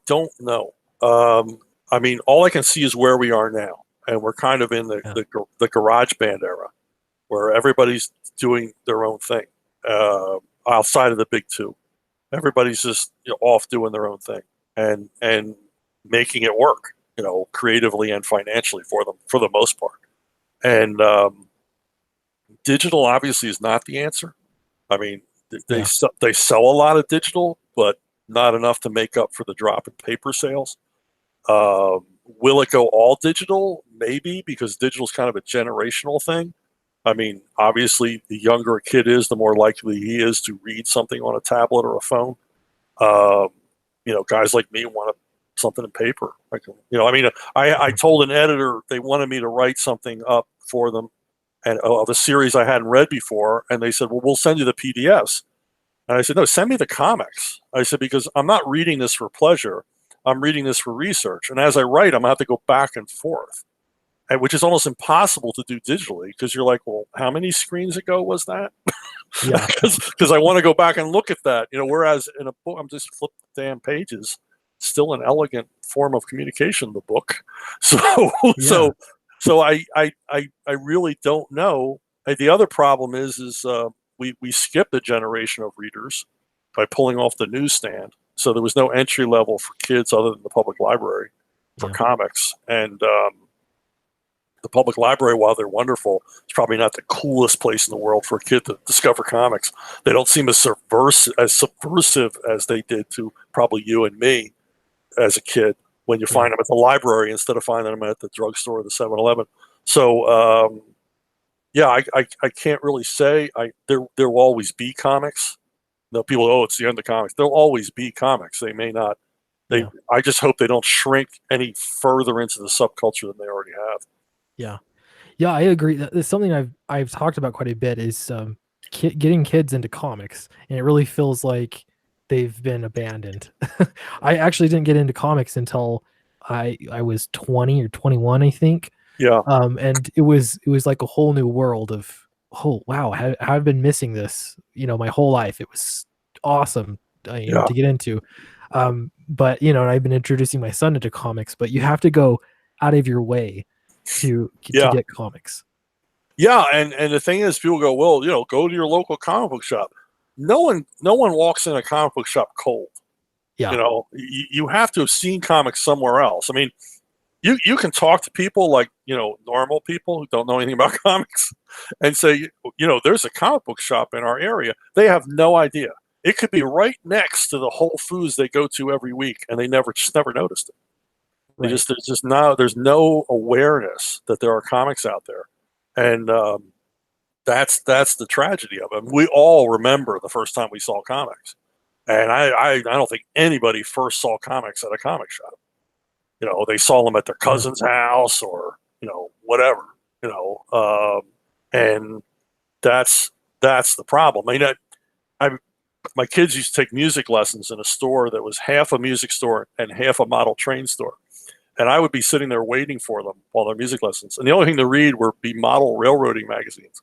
don't know. I mean, all I can see is where we are now, and we're kind of in the garage band era, where everybody's doing their own thing outside of the big two. Everybody's just off doing their own thing and making it work, creatively and financially for them for the most part. And digital obviously is not the answer. I mean, they sell a lot of digital, but not enough to make up for the drop in paper sales. Will it go all digital? Maybe, because digital is kind of a generational thing. I mean, obviously, the younger a kid is, the more likely he is to read something on a tablet or a phone. Guys like me want something in paper. I told an editor they wanted me to write something up for them and of a series I hadn't read before, and they said, "Well, we'll send you the PDFs." And I said, "No, send me the comics." I said, because I'm not reading this for pleasure. I'm reading this for research. And as I write, I'm going to have to go back and forth, which is almost impossible to do digitally, because you're like, well, how many screens ago was that?
Yeah.
Because I want to go back and look at that. Whereas in a book, I'm just flipping the damn pages. Still an elegant form of communication, the book. So I really don't know. The other problem is we skipped a generation of readers by pulling off the newsstand. So there was no entry level for kids other than the public library for comics. And the the public library, while they're wonderful, it's probably not the coolest place in the world for a kid to discover comics. They don't seem as subversive as they did to probably you and me as a kid when you
Yeah.
find them at the library instead of finding them at the drugstore or the 7-Eleven. So, yeah, I can't really say. There will always be comics. No, people, oh, it's the end of comics. There'll always be comics. They may not.
Yeah.
I just hope they don't shrink any further into the subculture than they already have.
Yeah. Yeah, I agree. That's something I've talked about quite a bit is getting kids into comics, and it really feels like they've been abandoned. I actually didn't get into comics until I was 20 or 21, I think.
Yeah,
And it was like a whole new world of, oh wow, I've been missing this, my whole life. It was awesome,
yeah,
to get into. But and I've been introducing my son into comics, but you have to go out of your way to
yeah,
get comics.
yeah. And the thing is, people go, well, go to your local comic book shop. No one walks in a comic book shop cold.
Yeah.
You have to have seen comics somewhere else. I mean, you can talk to people like normal people who don't know anything about comics and say, there's a comic book shop in our area. They have no idea. It could be right next to the Whole Foods they go to every week, and they never noticed it.
Right.
There's no awareness that there are comics out there, and that's the tragedy of it. We all remember the first time we saw comics, and I don't think anybody first saw comics at a comic shop. They saw them at their
Yeah.
cousin's house or whatever. And that's the problem. I mean, I my kids used to take music lessons in a store that was half a music store and half a model train store. And I would be sitting there waiting for them while their music lessons. And the only thing to read would be model railroading magazines.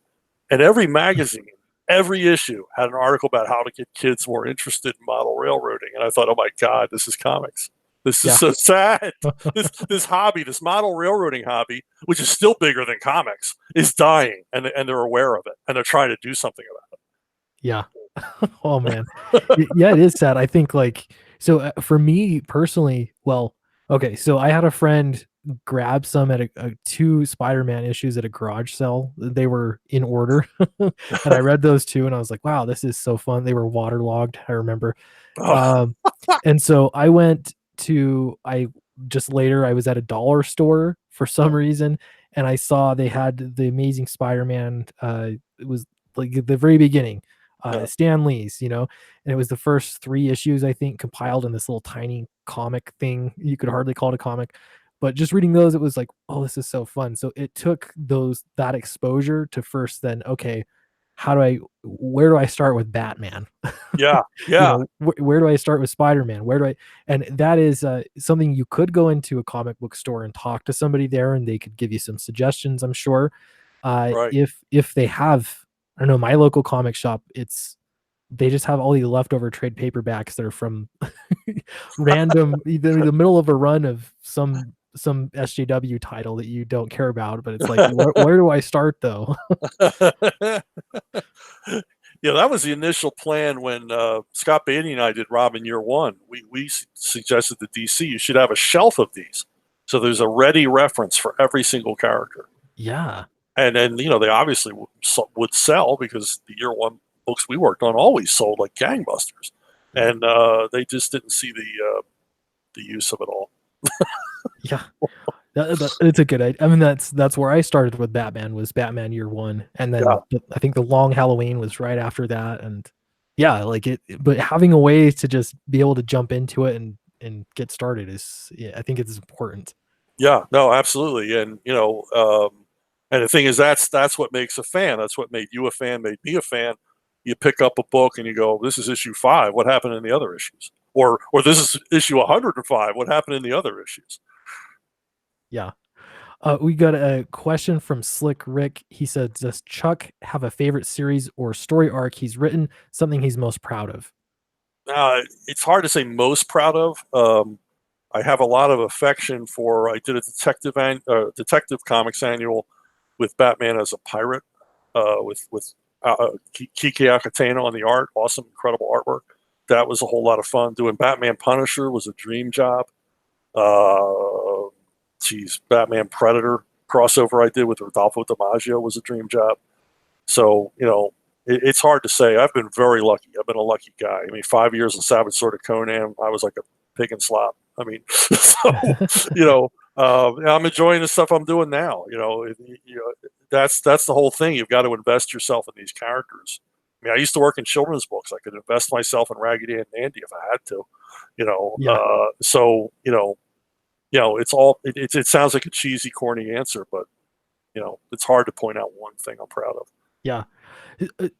And every magazine, every issue had an article about how to get kids more interested in model railroading. And I thought, oh my God, this is comics. This is
Yeah.
so sad. This hobby, this model railroading hobby, which is still bigger than comics, is dying, and they're aware of it, and they're trying to do something about
Yeah. Oh man.
it.
Yeah, it is sad. I think so for me personally, well, okay, so I had a friend grab some at two Spider-Man issues at a garage sale. They were in order. And I read those two and I was like, wow, this is so fun. They were waterlogged, I remember.
Oh,
Um and so I just later I was at a dollar store for some reason, and I saw they had the Amazing Spider-Man. It was like at the very beginning,
yeah,
Stan Lee's, and it was the first three issues, I think, compiled in this little tiny comic thing. You could hardly call it a comic, but just reading those, it was like, oh, this is so fun. So it took that exposure to first then, okay, where do I start with Batman?
yeah, yeah,
Where do I start with Spider-Man? And that is something you could go into a comic book store and talk to somebody there, and they could give you some suggestions, I'm sure.
right.
If they have, I don't know, my local comic shop, they just have all the leftover trade paperbacks that are from random, either the middle of a run of some SJW title that you don't care about, but it's like, where do I start though?
Yeah, that was the initial plan when Scott Beatty and I did Robin Year One. We suggested to DC you should have a shelf of these, so there's a ready reference for every single character.
Yeah.
And then they obviously would sell because the Year One books we worked on always sold like gangbusters,
Yeah.
and they just didn't see the use of it all.
Yeah. It's a good idea. I mean, that's where I started with Batman, was Batman Year One, and
Yeah,
then I think the Long Halloween was right after that, and yeah, like but having a way to just be able to jump into it and get started is, yeah, I think it's important.
yeah, no, absolutely, and and the thing is that's what makes a fan. That's what made you a fan, made me a fan. You pick up a book and you go, "This is issue 5. What happened in the other issues?" Or this is issue 105. What happened in the other issues?
Yeah. We got a question from Slick Rick. He said, "Does Chuck have a favorite series or story arc he's written? Something he's most proud of?"
It's hard to say most proud of. I have a lot of affection for. I did a detective comics annual with Batman as a pirate, with Kike Akitano on the art. Awesome, incredible artwork. That was a whole lot of fun. Doing Batman Punisher was a dream job. Geez, Batman Predator. crossover I did with Rodolfo DiMaggio was a dream job. So, it's hard to say. I've been very lucky. I've been a lucky guy. I mean, 5 years in Savage Sword of Conan, I was like a pig in slop. I mean, so, I'm enjoying the stuff I'm doing now. That's the whole thing. You've got to invest yourself in these characters. I mean, I used to work in children's books. I could invest myself in Raggedy Ann and Andy if I had to,
Yeah.
so, it's all, it sounds like a cheesy, corny answer, but, it's hard to point out one thing I'm proud of.
Yeah.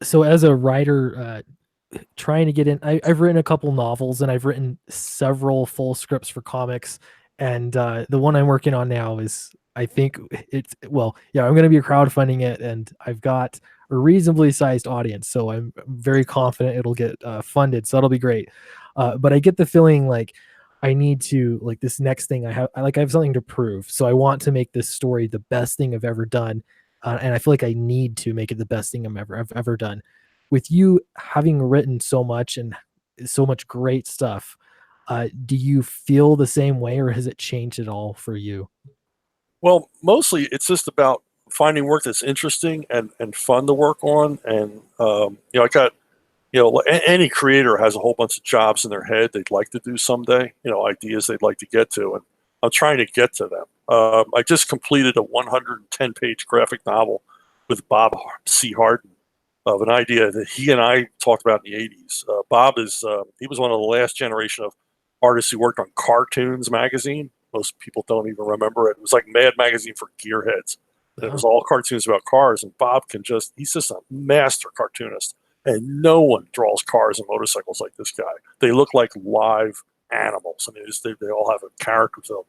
So as a writer, trying to get in, I've written a couple novels and I've written several full scripts for comics. And the one I'm working on now is, I think I'm going to be crowdfunding it, and I've got a reasonably sized audience. So I'm very confident it'll get funded. So that'll be great. But I get the feeling like I need to, like, this next thing I have something to prove. So I want to make this story the best thing I've ever done. And I feel like I need to make it the best thing I've ever done. With you having written so much and so much great stuff, do you feel the same way, or has it changed at all for you?
Well, mostly it's just about finding work that's interesting and fun to work on. And, I got, any creator has a whole bunch of jobs in their head they'd like to do someday, ideas they'd like to get to. And I'm trying to get to them. I just completed a 110-page graphic novel with Bob C. Harden of an idea that he and I talked about in the 80s. Bob he was one of the last generation of artists who worked on Cartoons magazine. Most people don't even remember it. It was like Mad Magazine for gearheads. And it was all cartoons about cars. And Bob he's just a master cartoonist. And no one draws cars and motorcycles like this guy. They look like live animals. I mean, they all have a character to them.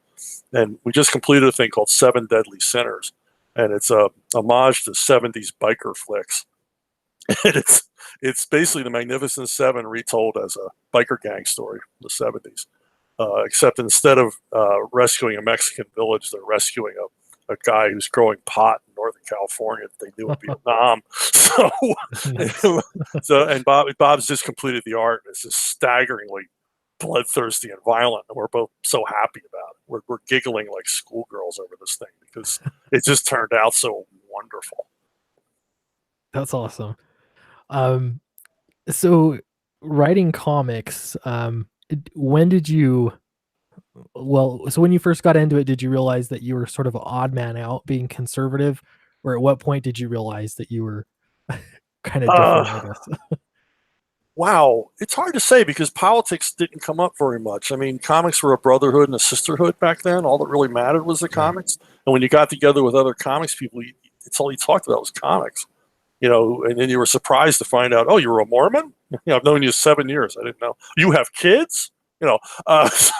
And we just completed a thing called Seven Deadly Sinners. And it's a homage to 70s biker flicks. And it's basically the Magnificent Seven retold as a biker gang story from the 70s. Except instead of rescuing a Mexican village, they're rescuing a guy who's growing pot in Northern California that they knew in Vietnam. So, and Bob's just completed the art. And it's just staggeringly bloodthirsty and violent, and we're both so happy about it. We're giggling like schoolgirls over this thing because it just turned out so wonderful.
That's awesome. So writing comics, when did you, so when you first got into it, did you realize that you were sort of an odd man out being conservative, or at what point did you realize that you were kind of different, I guess?
Wow, it's hard to say because politics didn't come up very much. I mean, comics were a brotherhood and a sisterhood back then. All that really mattered was the comics. And when you got together with other comics people, it's all you talked about was comics. And then you were surprised to find out, oh, you were a Mormon? I've known you 7 years. I didn't know. You have kids? Those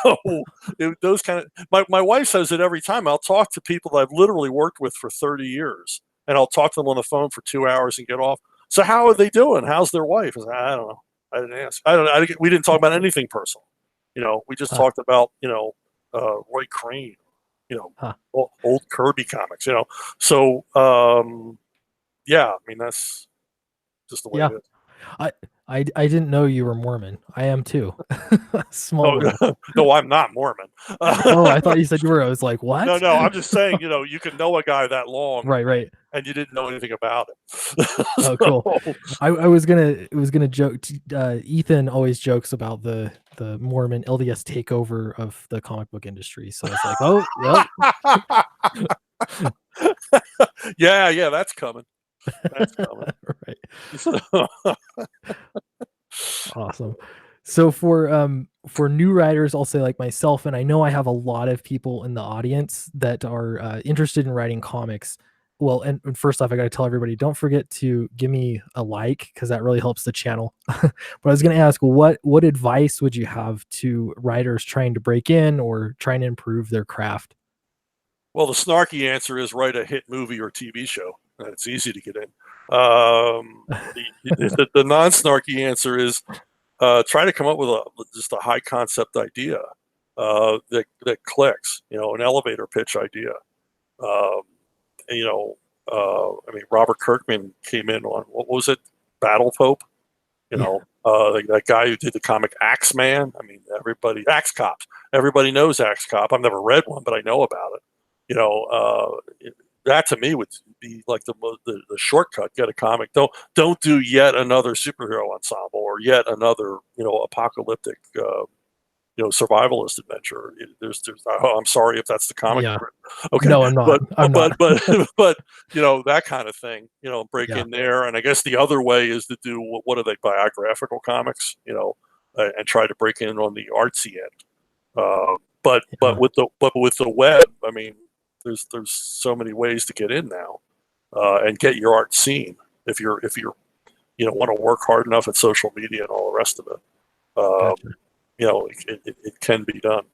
kind of, my wife says it every time. I'll talk to people that I've literally worked with for 30 years, and I'll talk to them on the phone for 2 hours and get off. So how are they doing? How's their wife? I don't know. I didn't ask. We didn't talk about anything personal. We just talked about, Roy Crane, old Kirby comics, So, yeah, I mean, that's just the way it is.
I didn't know you were Mormon. I am too. Small
world. No, I'm not Mormon.
Oh, I thought you said you were. I was like, what?
No, I'm just saying, you can know a guy that long,
right,
and you didn't know anything about it.
Oh, cool. I was gonna joke. Ethan always jokes about the Mormon LDS takeover of the comic book industry. So it's like, oh,
well. yeah, that's coming. That's coming.
Right. Awesome. So for new writers, I'll say like myself, and I know I have a lot of people in the audience that are interested in writing comics. Well, and first off, I got to tell everybody, don't forget to give me a like because that really helps the channel. But I was going to ask, what advice would you have to writers trying to break in or trying to improve their craft?
Well, the snarky answer is write a hit movie or TV show. It's easy to get in. The non-snarky answer is try to come up with just a high concept idea that clicks. An elevator pitch idea. I mean, Robert Kirkman came in on, what was it, Battle Pope? That guy who did the comic Axeman. I mean, Axe Cops. Everybody knows Axe Cop. I've never read one, but I know about it. that to me would be like the shortcut. Get a comic. Don't do yet another superhero ensemble or yet another apocalyptic survivalist adventure. I'm sorry if that's the comic.
Yeah.
Okay,
No, I'm not.
but
I'm
but
not.
but but that kind of thing. Break
Yeah.
in there, and I guess the other way is to do what are they, biographical comics? And try to break in on the artsy end. But
Yeah.
with the web, I mean, there's so many ways to get in now, and get your art seen if you're want to work hard enough at social media and all the rest of it.
Gotcha.
It can be done.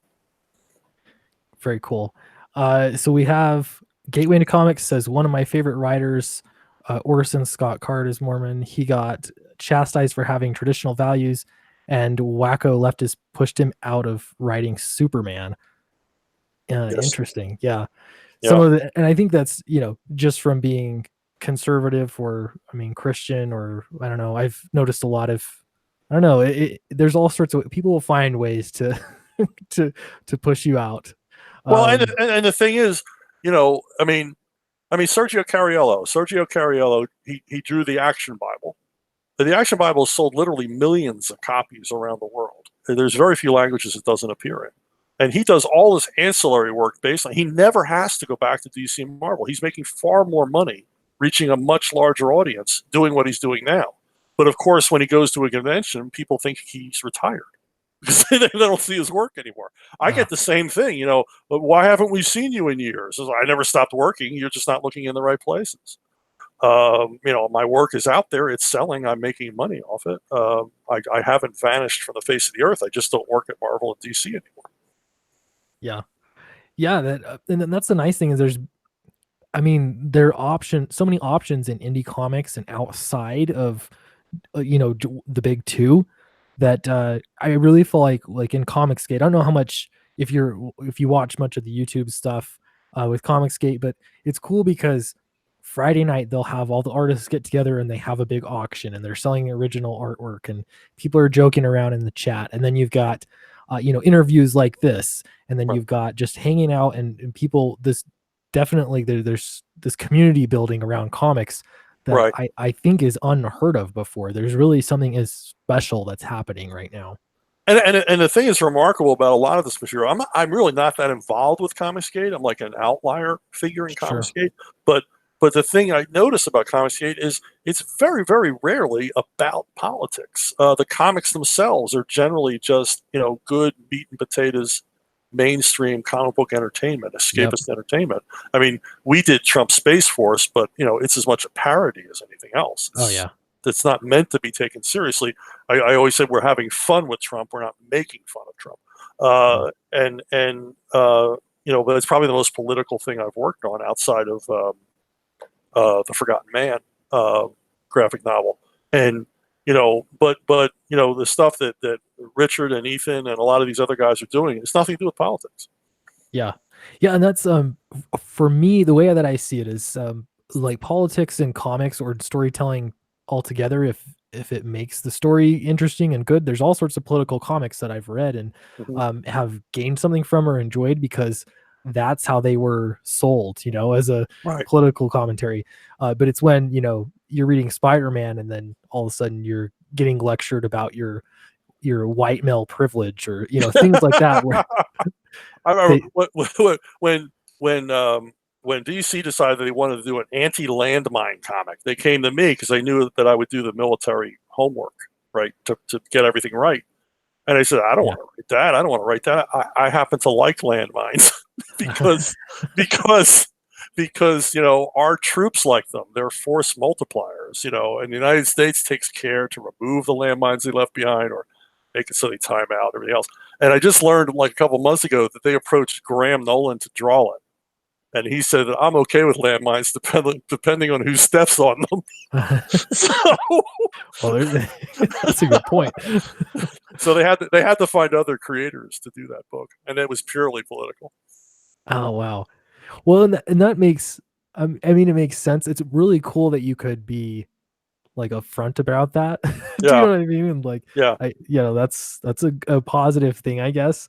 Very cool. So we have Gateway into Comics says one of my favorite writers, Orson Scott Card, is Mormon. He got chastised for having traditional values, and wacko leftists pushed him out of writing Superman.
Yes.
Interesting. Yeah. Some
Yeah.
of the, and I think that's, just from being conservative or, I mean, Christian, or I don't know. I've noticed a lot of, I don't know. There's all sorts of people will find ways to, to push you out.
Well, and the thing is, Sergio Cariello, he drew the Action Bible. The Action Bible sold literally millions of copies around the world. There's very few languages it doesn't appear in. And he does all this ancillary work based on, he never has to go back to DC and Marvel. He's making far more money, reaching a much larger audience, doing what he's doing now. But of course, when he goes to a convention, people think he's retired because they don't see his work anymore. I get the same thing, why haven't we seen you in years? I never stopped working. You're just not looking in the right places. My work is out there. It's selling. I'm making money off it. I haven't vanished from the face of the earth. I just don't work at Marvel and DC anymore.
Yeah. Yeah. And that's the nice thing is there are so many options in indie comics and outside of, the big two, that I really feel like in Comicsgate. I don't know how much, if you watch much of the YouTube stuff with Comicsgate, but it's cool because Friday night they'll have all the artists get together and they have a big auction and they're selling original artwork and people are joking around in the chat. And then you've got interviews like this, and then
Right.
you've got just hanging out and people. This definitely there's this community building around comics that
Right.
I think is unheard of before. There's really something as special that's happening right now.
And the thing is remarkable about a lot of this material, I'm really not that involved with Comicsgate. I'm like an outlier figure in
Sure.
Comicsgate. But the thing I notice about Comicsgate is it's very, very rarely about politics. The comics themselves are generally just, good meat and potatoes, mainstream comic book entertainment, escapist entertainment. I mean, we did Trump Space Force, but it's as much a parody as anything else. It's not meant to be taken seriously. I always say we're having fun with Trump. We're not making fun of Trump. But it's probably the most political thing I've worked on outside of the Forgotten Man graphic novel. And but the stuff that Richard and Ethan and a lot of these other guys are doing, it's nothing to do with politics.
Yeah, and that's for me, the way that I see it is like politics and comics or storytelling altogether. If it makes the story interesting and good, there's all sorts of political comics that I've read and have gained something from or enjoyed because that's how they were sold, as a political commentary. But it's when you're reading Spider-Man and then all of a sudden you're getting lectured about your white male privilege or things like that. Where
I remember when DC decided they wanted to do an anti-landmine comic, they came to me because they knew that I would do the military homework, right, to get everything right. And I said, I don't want to write that. I don't want to write that. I happen to like landmines because our troops like them. They're force multipliers, and the United States takes care to remove the landmines they left behind or make it so they time out, everything else. And I just learned like a couple months ago that they approached Graham Nolan to draw it. And he said that I'm okay with landmines depending on who steps on them.
Well, that's a good point.
So they had to find other creators to do that book, and it was purely political.
Oh wow! Well, and that makes it makes sense. It's really cool that you could be like upfront about that. Do you know what I mean? And like, that's a positive thing, I guess.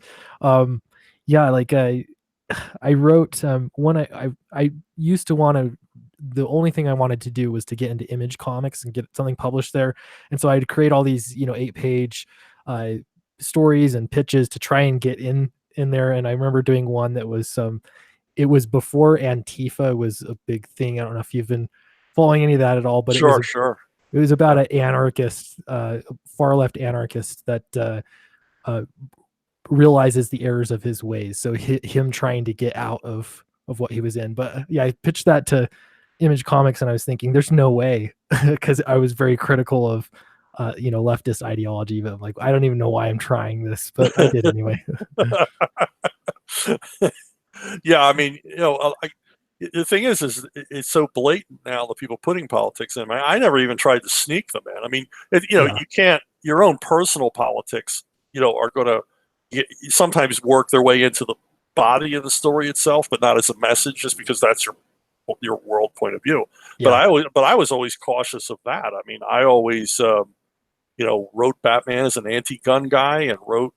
I wrote one. I used to want to. The only thing I wanted to do was to get into Image Comics and get something published there, and so I'd create all these 8-page uh, stories and pitches to try and get in there. And I remember doing one that was it was before Antifa was a big thing. I don't know if you've been following any of that at all, but
Sure, sure.
it was about
Yeah.
an anarchist, far left anarchist that uh, realizes the errors of his ways. So him trying to get out of what he was in. But yeah, I pitched that to Image Comics, and I was thinking, there's no way, because I was very critical of leftist ideology. But I'm like, I don't even know why I'm trying this, but I did anyway.
Yeah, I mean, the thing is it's so blatant now, the people putting politics in. I never even tried to sneak them in. I mean,
Yeah,
you can't. Your own personal politics, are going to sometimes work their way into the body of the story itself, but not as a message, just because that's your world point of view.
yeah,
But I was always cautious of that. I mean, I always wrote Batman as an anti-gun guy, and wrote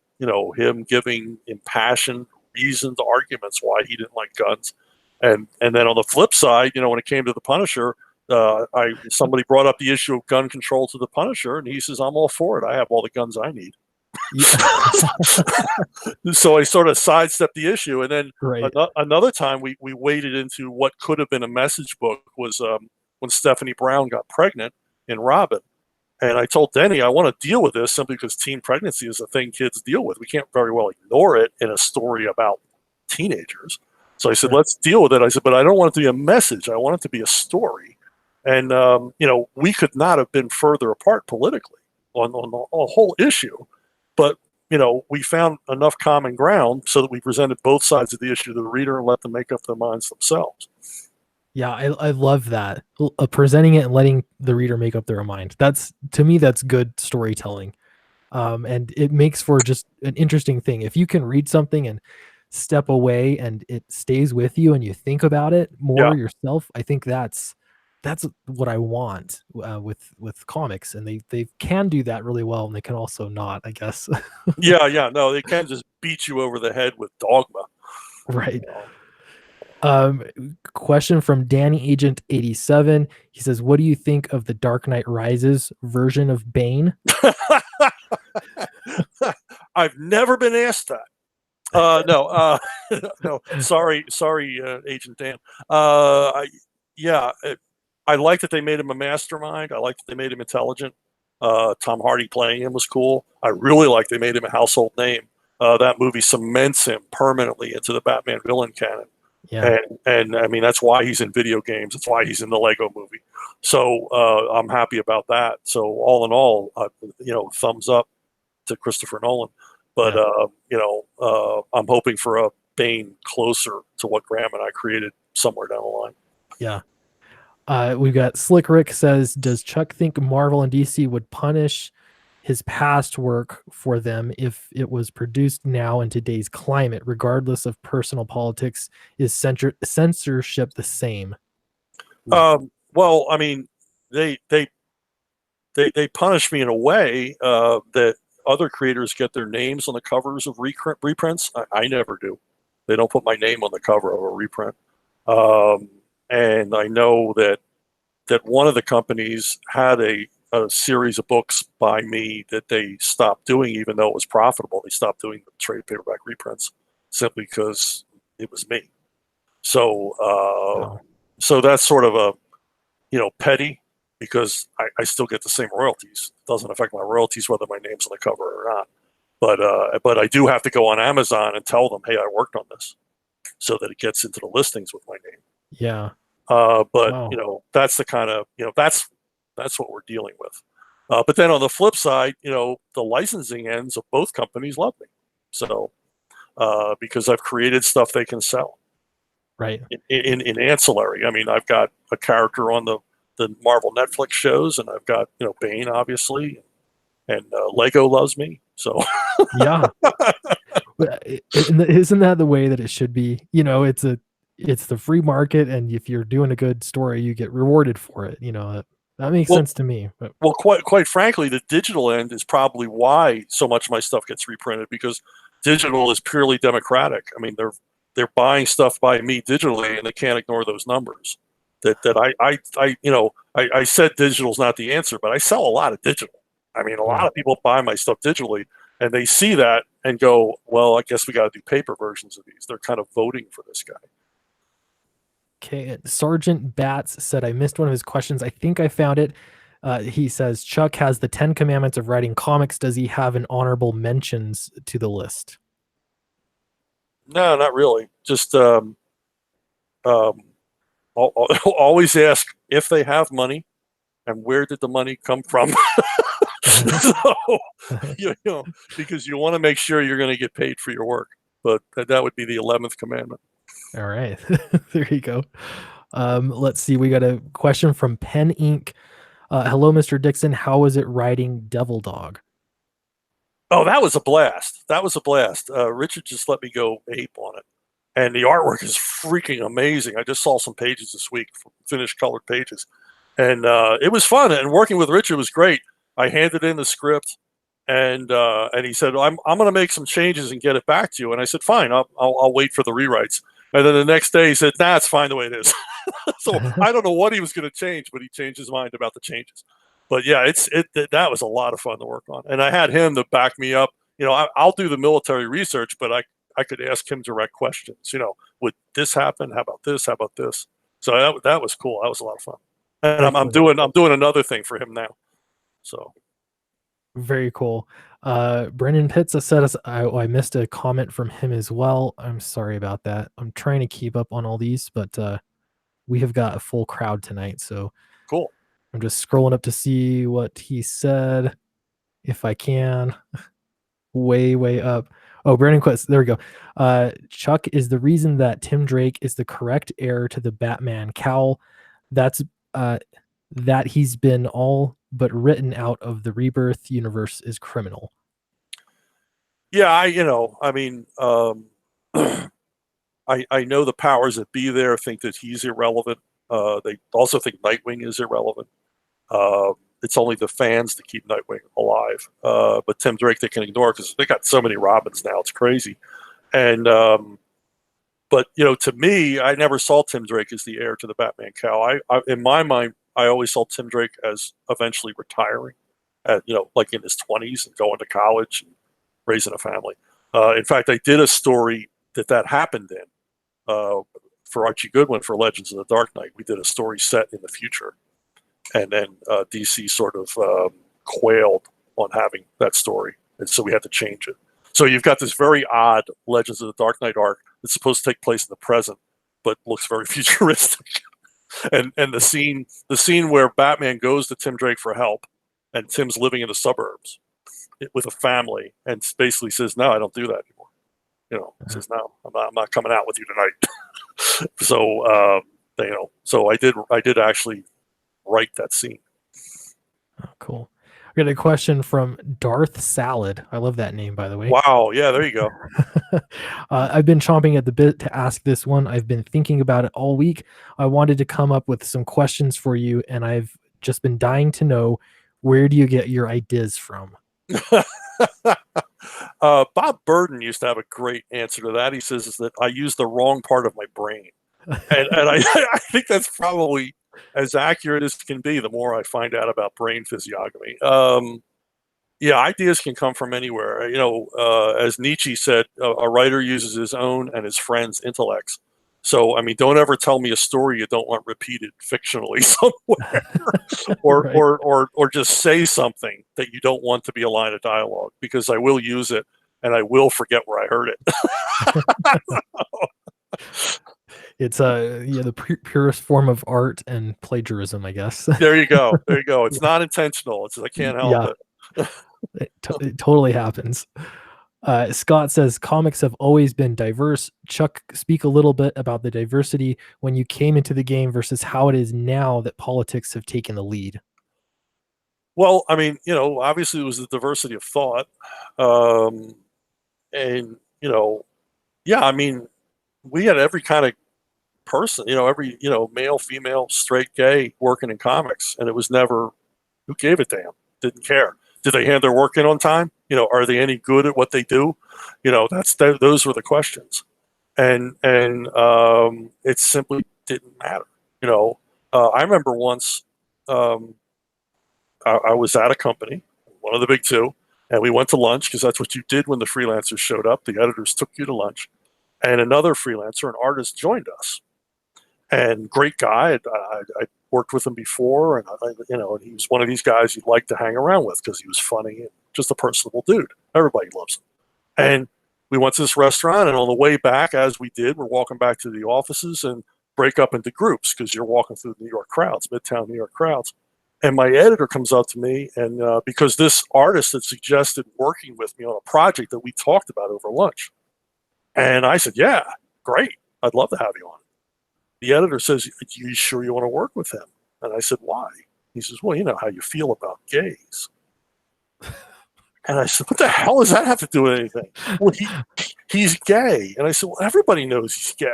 him giving impassioned reasoned arguments why he didn't like guns. And then on the flip side, when it came to the Punisher, somebody brought up the issue of gun control to the Punisher, and he says, "I'm all for it. I have all the guns I need."
yeah.
So I sort of sidestepped the issue. And then
Right.
another time we waded into what could have been a message book was when Stephanie Brown got pregnant in Robin. And I told Denny, I want to deal with this simply because teen pregnancy is a thing kids deal with. We can't very well ignore it in a story about teenagers. So I said,
Sure.
let's deal with it. I said, but I don't want it to be a message. I want it to be a story. And, we could not have been further apart politically on the whole issue. But, we found enough common ground so that we presented both sides of the issue to the reader and let them make up their minds themselves.
Yeah, I love that. Presenting it and letting the reader make up their own mind. That's, to me, that's good storytelling. And it makes for just an interesting thing. If you can read something and step away and it stays with you and you think about it
Yeah.
more yourself, I think that's what I want with comics. And they can do that really well, and they can also not, I guess.
Yeah. Yeah. No, they can just beat you over the head with dogma.
Right.
You
Um, Question from Danny Agent 87. He says, "What do you think of the Dark Knight Rises version of Bane?"
know? I've never been asked that. No, no. Sorry, Agent Dan. Yeah, I like that they made him a mastermind. I like that they made him intelligent. Tom Hardy playing him was cool. I really like they made him a household name. That movie cements him permanently into the Batman villain canon.
Yeah,
And I mean, that's why he's in video games. That's why he's in the Lego movie. So I'm happy about that. So all in all, thumbs up to Christopher Nolan. But
yeah,
I'm hoping for a Bane closer to what Graham and I created somewhere down the line.
yeah. We've got Slick Rick says, "Does Chuck think Marvel and DC would punish his past work for them if it was produced now in today's climate, regardless of personal politics? Is censorship the same?" Ooh.
Well, I mean, they they they punish me in a way that other creators get their names on the covers of reprints. I never do. They don't put my name on the cover of a reprint. And I know that one of the companies had a series of books by me that they stopped doing, even though it was profitable. They stopped doing the trade paperback reprints simply because it was me. So,
Wow.
so that's sort of a petty, because I still get the same royalties. It doesn't affect my royalties whether my name's on the cover or not. But I do have to go on Amazon and tell them, hey, I worked on this, so that it gets into the listings with my name.
Yeah.
But
Wow.
that's the kind of that's what we're dealing with. But then on the flip side, the licensing ends of both companies love me, so because I've created stuff they can sell
Right.
in ancillary. I mean, I've got a character on the Marvel Netflix shows, and I've got Bane, obviously, and Lego loves me. So
Yeah. Isn't that the way that it should be? It's the free market, and if you're doing a good story, you get rewarded for it. That makes
well,
sense to me. But
quite frankly, the digital end is probably why so much of my stuff gets reprinted, because digital is purely democratic. I mean, they're buying stuff by me digitally, and they can't ignore those numbers. I said digital's not the answer, but I sell a lot of digital. I mean, a lot of people buy my stuff digitally, and they see that and go, well, I guess we got to do paper versions of these. They're kind of voting for this guy.
Okay, Sergeant Bats said I missed one of his questions. I think I found it. He says Chuck has the 10 commandments of writing comics. Does he have an honorable mentions to the list?
No, not really. Just always ask if they have money and where did the money come from. So, because you want to make sure you're going to get paid for your work. But that would be the 11th commandment.
All right. There you go. Let's see. We got a question from Pen Inc. Hello, Mr. Dixon. How was it writing Devil Dog?
Oh, that was a blast. That was a blast. Richard just let me go ape on it. And the artwork is freaking amazing. I just saw some pages this week, finished colored pages. And it was fun. And working with Richard was great. I handed in the script, and he said, I'm going to make some changes and get it back to you. And I said, fine, I'll wait for the rewrites. And then the next day he said, nah, it's fine the way it is. So I don't know what he was going to change, but he changed his mind about the changes. But yeah, that was a lot of fun to work on. And I had him to back me up. I'll do the military research, but I could ask him direct questions. Would this happen? How about this? How about this? So that was cool. That was a lot of fun. And I'm doing another thing for him now. So
very cool. Brendan Pitts said I missed a comment from him as well. I'm sorry about that. I'm trying to keep up on all these, but we have got a full crowd tonight, so
cool.
I'm just scrolling up to see what he said, if I can. Way up. Oh, Brandon Quest. There we go. Chuck is the reason that Tim Drake is the correct heir to the Batman cowl. That's that he's been all but written out of the Rebirth universe is criminal.
Yeah, I know the powers that be there think that he's irrelevant. They also think Nightwing is irrelevant. It's only the fans that keep Nightwing alive. But Tim Drake they can ignore because they got so many Robins now. It's crazy. And but to me, I never saw Tim Drake as the heir to the Batman cowl. I in my mind, I always saw Tim Drake as eventually retiring, like in his 20s and going to college and raising a family. In fact, I did a story that happened in for Archie Goodwin for Legends of the Dark Knight. We did a story set in the future. And then DC sort of quailed on having that story. And so we had to change it. So you've got this very odd Legends of the Dark Knight arc that's supposed to take place in the present, but looks very futuristic. And the scene where Batman goes to Tim Drake for help, and Tim's living in the suburbs with a family, and basically says, "No, I don't do that anymore." Says, "No, I'm not coming out with you tonight." So I did actually write that scene.
Oh, cool. We got a question from Darth Salad. I love that name, by the way.
Wow. Yeah, there you go.
I've been chomping at the bit to ask this one. I've been thinking about it all week. I wanted to come up with some questions for you, and I've just been dying to know, where do you get your ideas from?
Bob Burden used to have a great answer to that. He says is that I use the wrong part of my brain. And I think that's probably as accurate as can be the more I find out about brain physiognomy. Yeah, ideas can come from anywhere. As Nietzsche said, a writer uses his own and his friends' intellects. So, I mean, don't ever tell me a story you don't want repeated fictionally somewhere, or just say something that you don't want to be a line of dialogue, because I will use it and I will forget where I heard it.
It's the purest form of art and plagiarism, I guess.
There you go. There you go. It's not intentional. It's I can't help it.
It totally happens. Scott says comics have always been diverse. Chuck, speak a little bit about the diversity when you came into the game versus how it is now that politics have taken the lead.
Well, I mean, obviously it was the diversity of thought. Yeah, I mean, we had every kind of person, every, male, female, straight, gay working in comics. And it was never, who gave a damn? Didn't care. Did they hand their work in on time? Are they any good at what they do? Those were the questions. and it simply didn't matter. You know, I remember once I was at a company, one of the big two, and we went to lunch because that's what you did when the freelancers showed up. The editors took you to lunch, and another freelancer, an artist, joined us. And great guy. I worked with him before, and and he was one of these guys you'd like to hang around with because he was funny and just a personable dude. Everybody loves him. And we went to this restaurant, and on the way back, as we did, we're walking back to the offices and break up into groups because you're walking through New York crowds, Midtown New York crowds. And my editor comes up to me, and because this artist had suggested working with me on a project that we talked about over lunch. And I said, yeah, great. I'd love to have you on. The editor says, are you sure you want to work with him? And I said, why? He says, well, you know how you feel about gays. And I said, what the hell does that have to do with anything? Well, he's gay. And I said, well, everybody knows he's gay.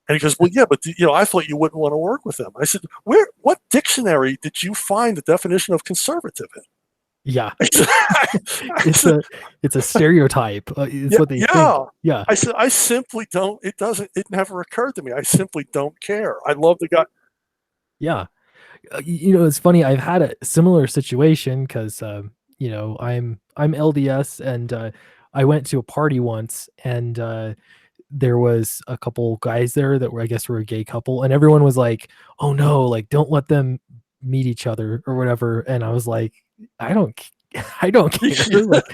And he goes, well, yeah, but I thought you wouldn't want to work with him. I said, what dictionary did you find the definition of conservative in?
Yeah. It's a stereotype. It's what they think. Yeah.
I said, I simply don't, it never occurred to me. I simply don't care. I love the guy.
Yeah. It's funny. I've had a similar situation because, I'm LDS, and I went to a party once, and there was a couple guys there that were, I guess, were a gay couple, and everyone was like, oh no, like, don't let them meet each other or whatever. And I was like, I don't care. Like,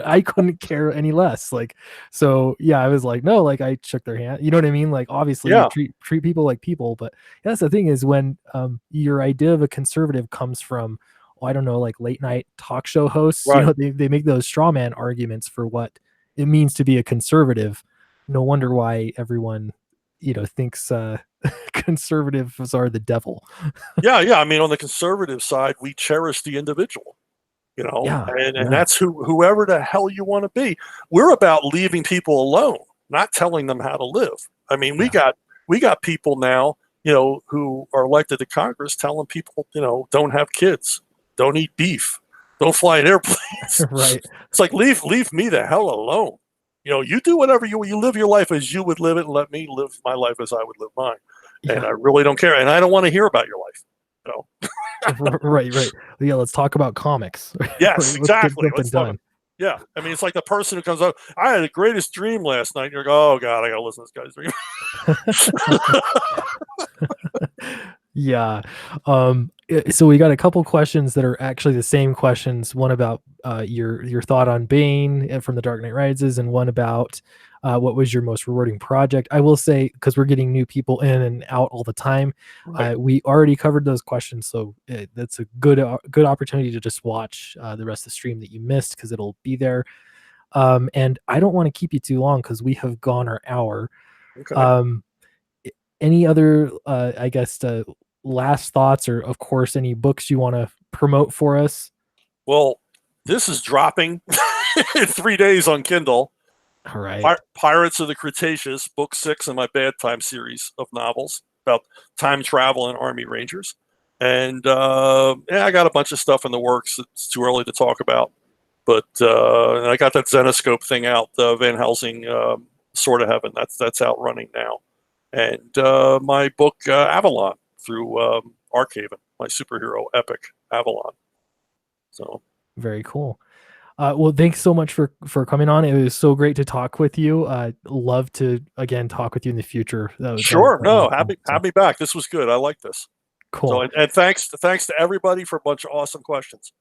I couldn't care any less. Like, so yeah, I was like, no, like, I shook their hand. You know what I mean? Like, obviously,
Yeah.
treat people like people. But that's the thing, is when your idea of a conservative comes from, I don't know, like late night talk show hosts.
Right.
They make those straw man arguments for what it means to be a conservative. No wonder why everyone, thinks conservatives are the devil.
Yeah. I mean, on the conservative side, we cherish the individual,
Yeah,
and that's whoever the hell you want to be. We're about leaving people alone, not telling them how to live. I mean, we got people now, who are elected to Congress telling people, don't have kids, don't eat beef, don't fly in airplanes.
Right.
It's like, leave me the hell alone. You do whatever you live your life as you would live it, and let me live my life as I would live mine.
Yeah.
And I really don't care. And I don't want to hear about your life.
Right. Yeah, let's talk about comics.
Yes, exactly.
Let's get done.
Yeah. I mean, it's like the person who comes up, I had the greatest dream last night. And you're like, oh God, I got to listen to this guy's dream.
Yeah. So we got a couple questions that are actually the same questions. One about your thought on Bane from The Dark Knight Rises, and one about what was your most rewarding project. I will say, because we're getting new people in and out all the time,
Right.
we already covered those questions, so that's a good opportunity to just watch the rest of the stream that you missed, because it'll be there. And I don't want to keep you too long because we have gone our hour.
Okay.
Any other, I guess, last thoughts, or of course any books you want to promote for us?
Well, this is dropping in 3 days on Kindle.
All right.
Pirates of the Cretaceous, book 6 in my Bad Time series of novels about time travel and Army Rangers. And I got a bunch of stuff in the works. It's too early to talk about. But and I got that Zenoscope thing out, Van Helsing, Sword of Heaven. That's out running now. And my book, Avalon, through Arkhaven, my superhero epic, Avalon. So
very cool. Well, thanks so much for coming on. It was so great to talk with you. Love to again talk with you in the future.
Sure. No, happy back. This was good. I like this.
Cool.
So, and thanks to everybody for a bunch of awesome questions.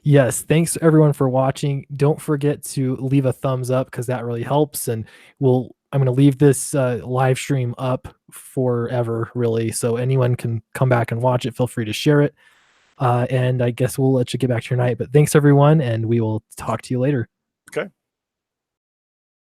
Yes, thanks everyone for watching. Don't forget to leave a thumbs up, because that really helps. And I'm going to leave this live stream up forever, really, so anyone can come back and watch it. Feel free to share it. And I guess we'll let you get back to your night. But thanks everyone, and we will talk to you later.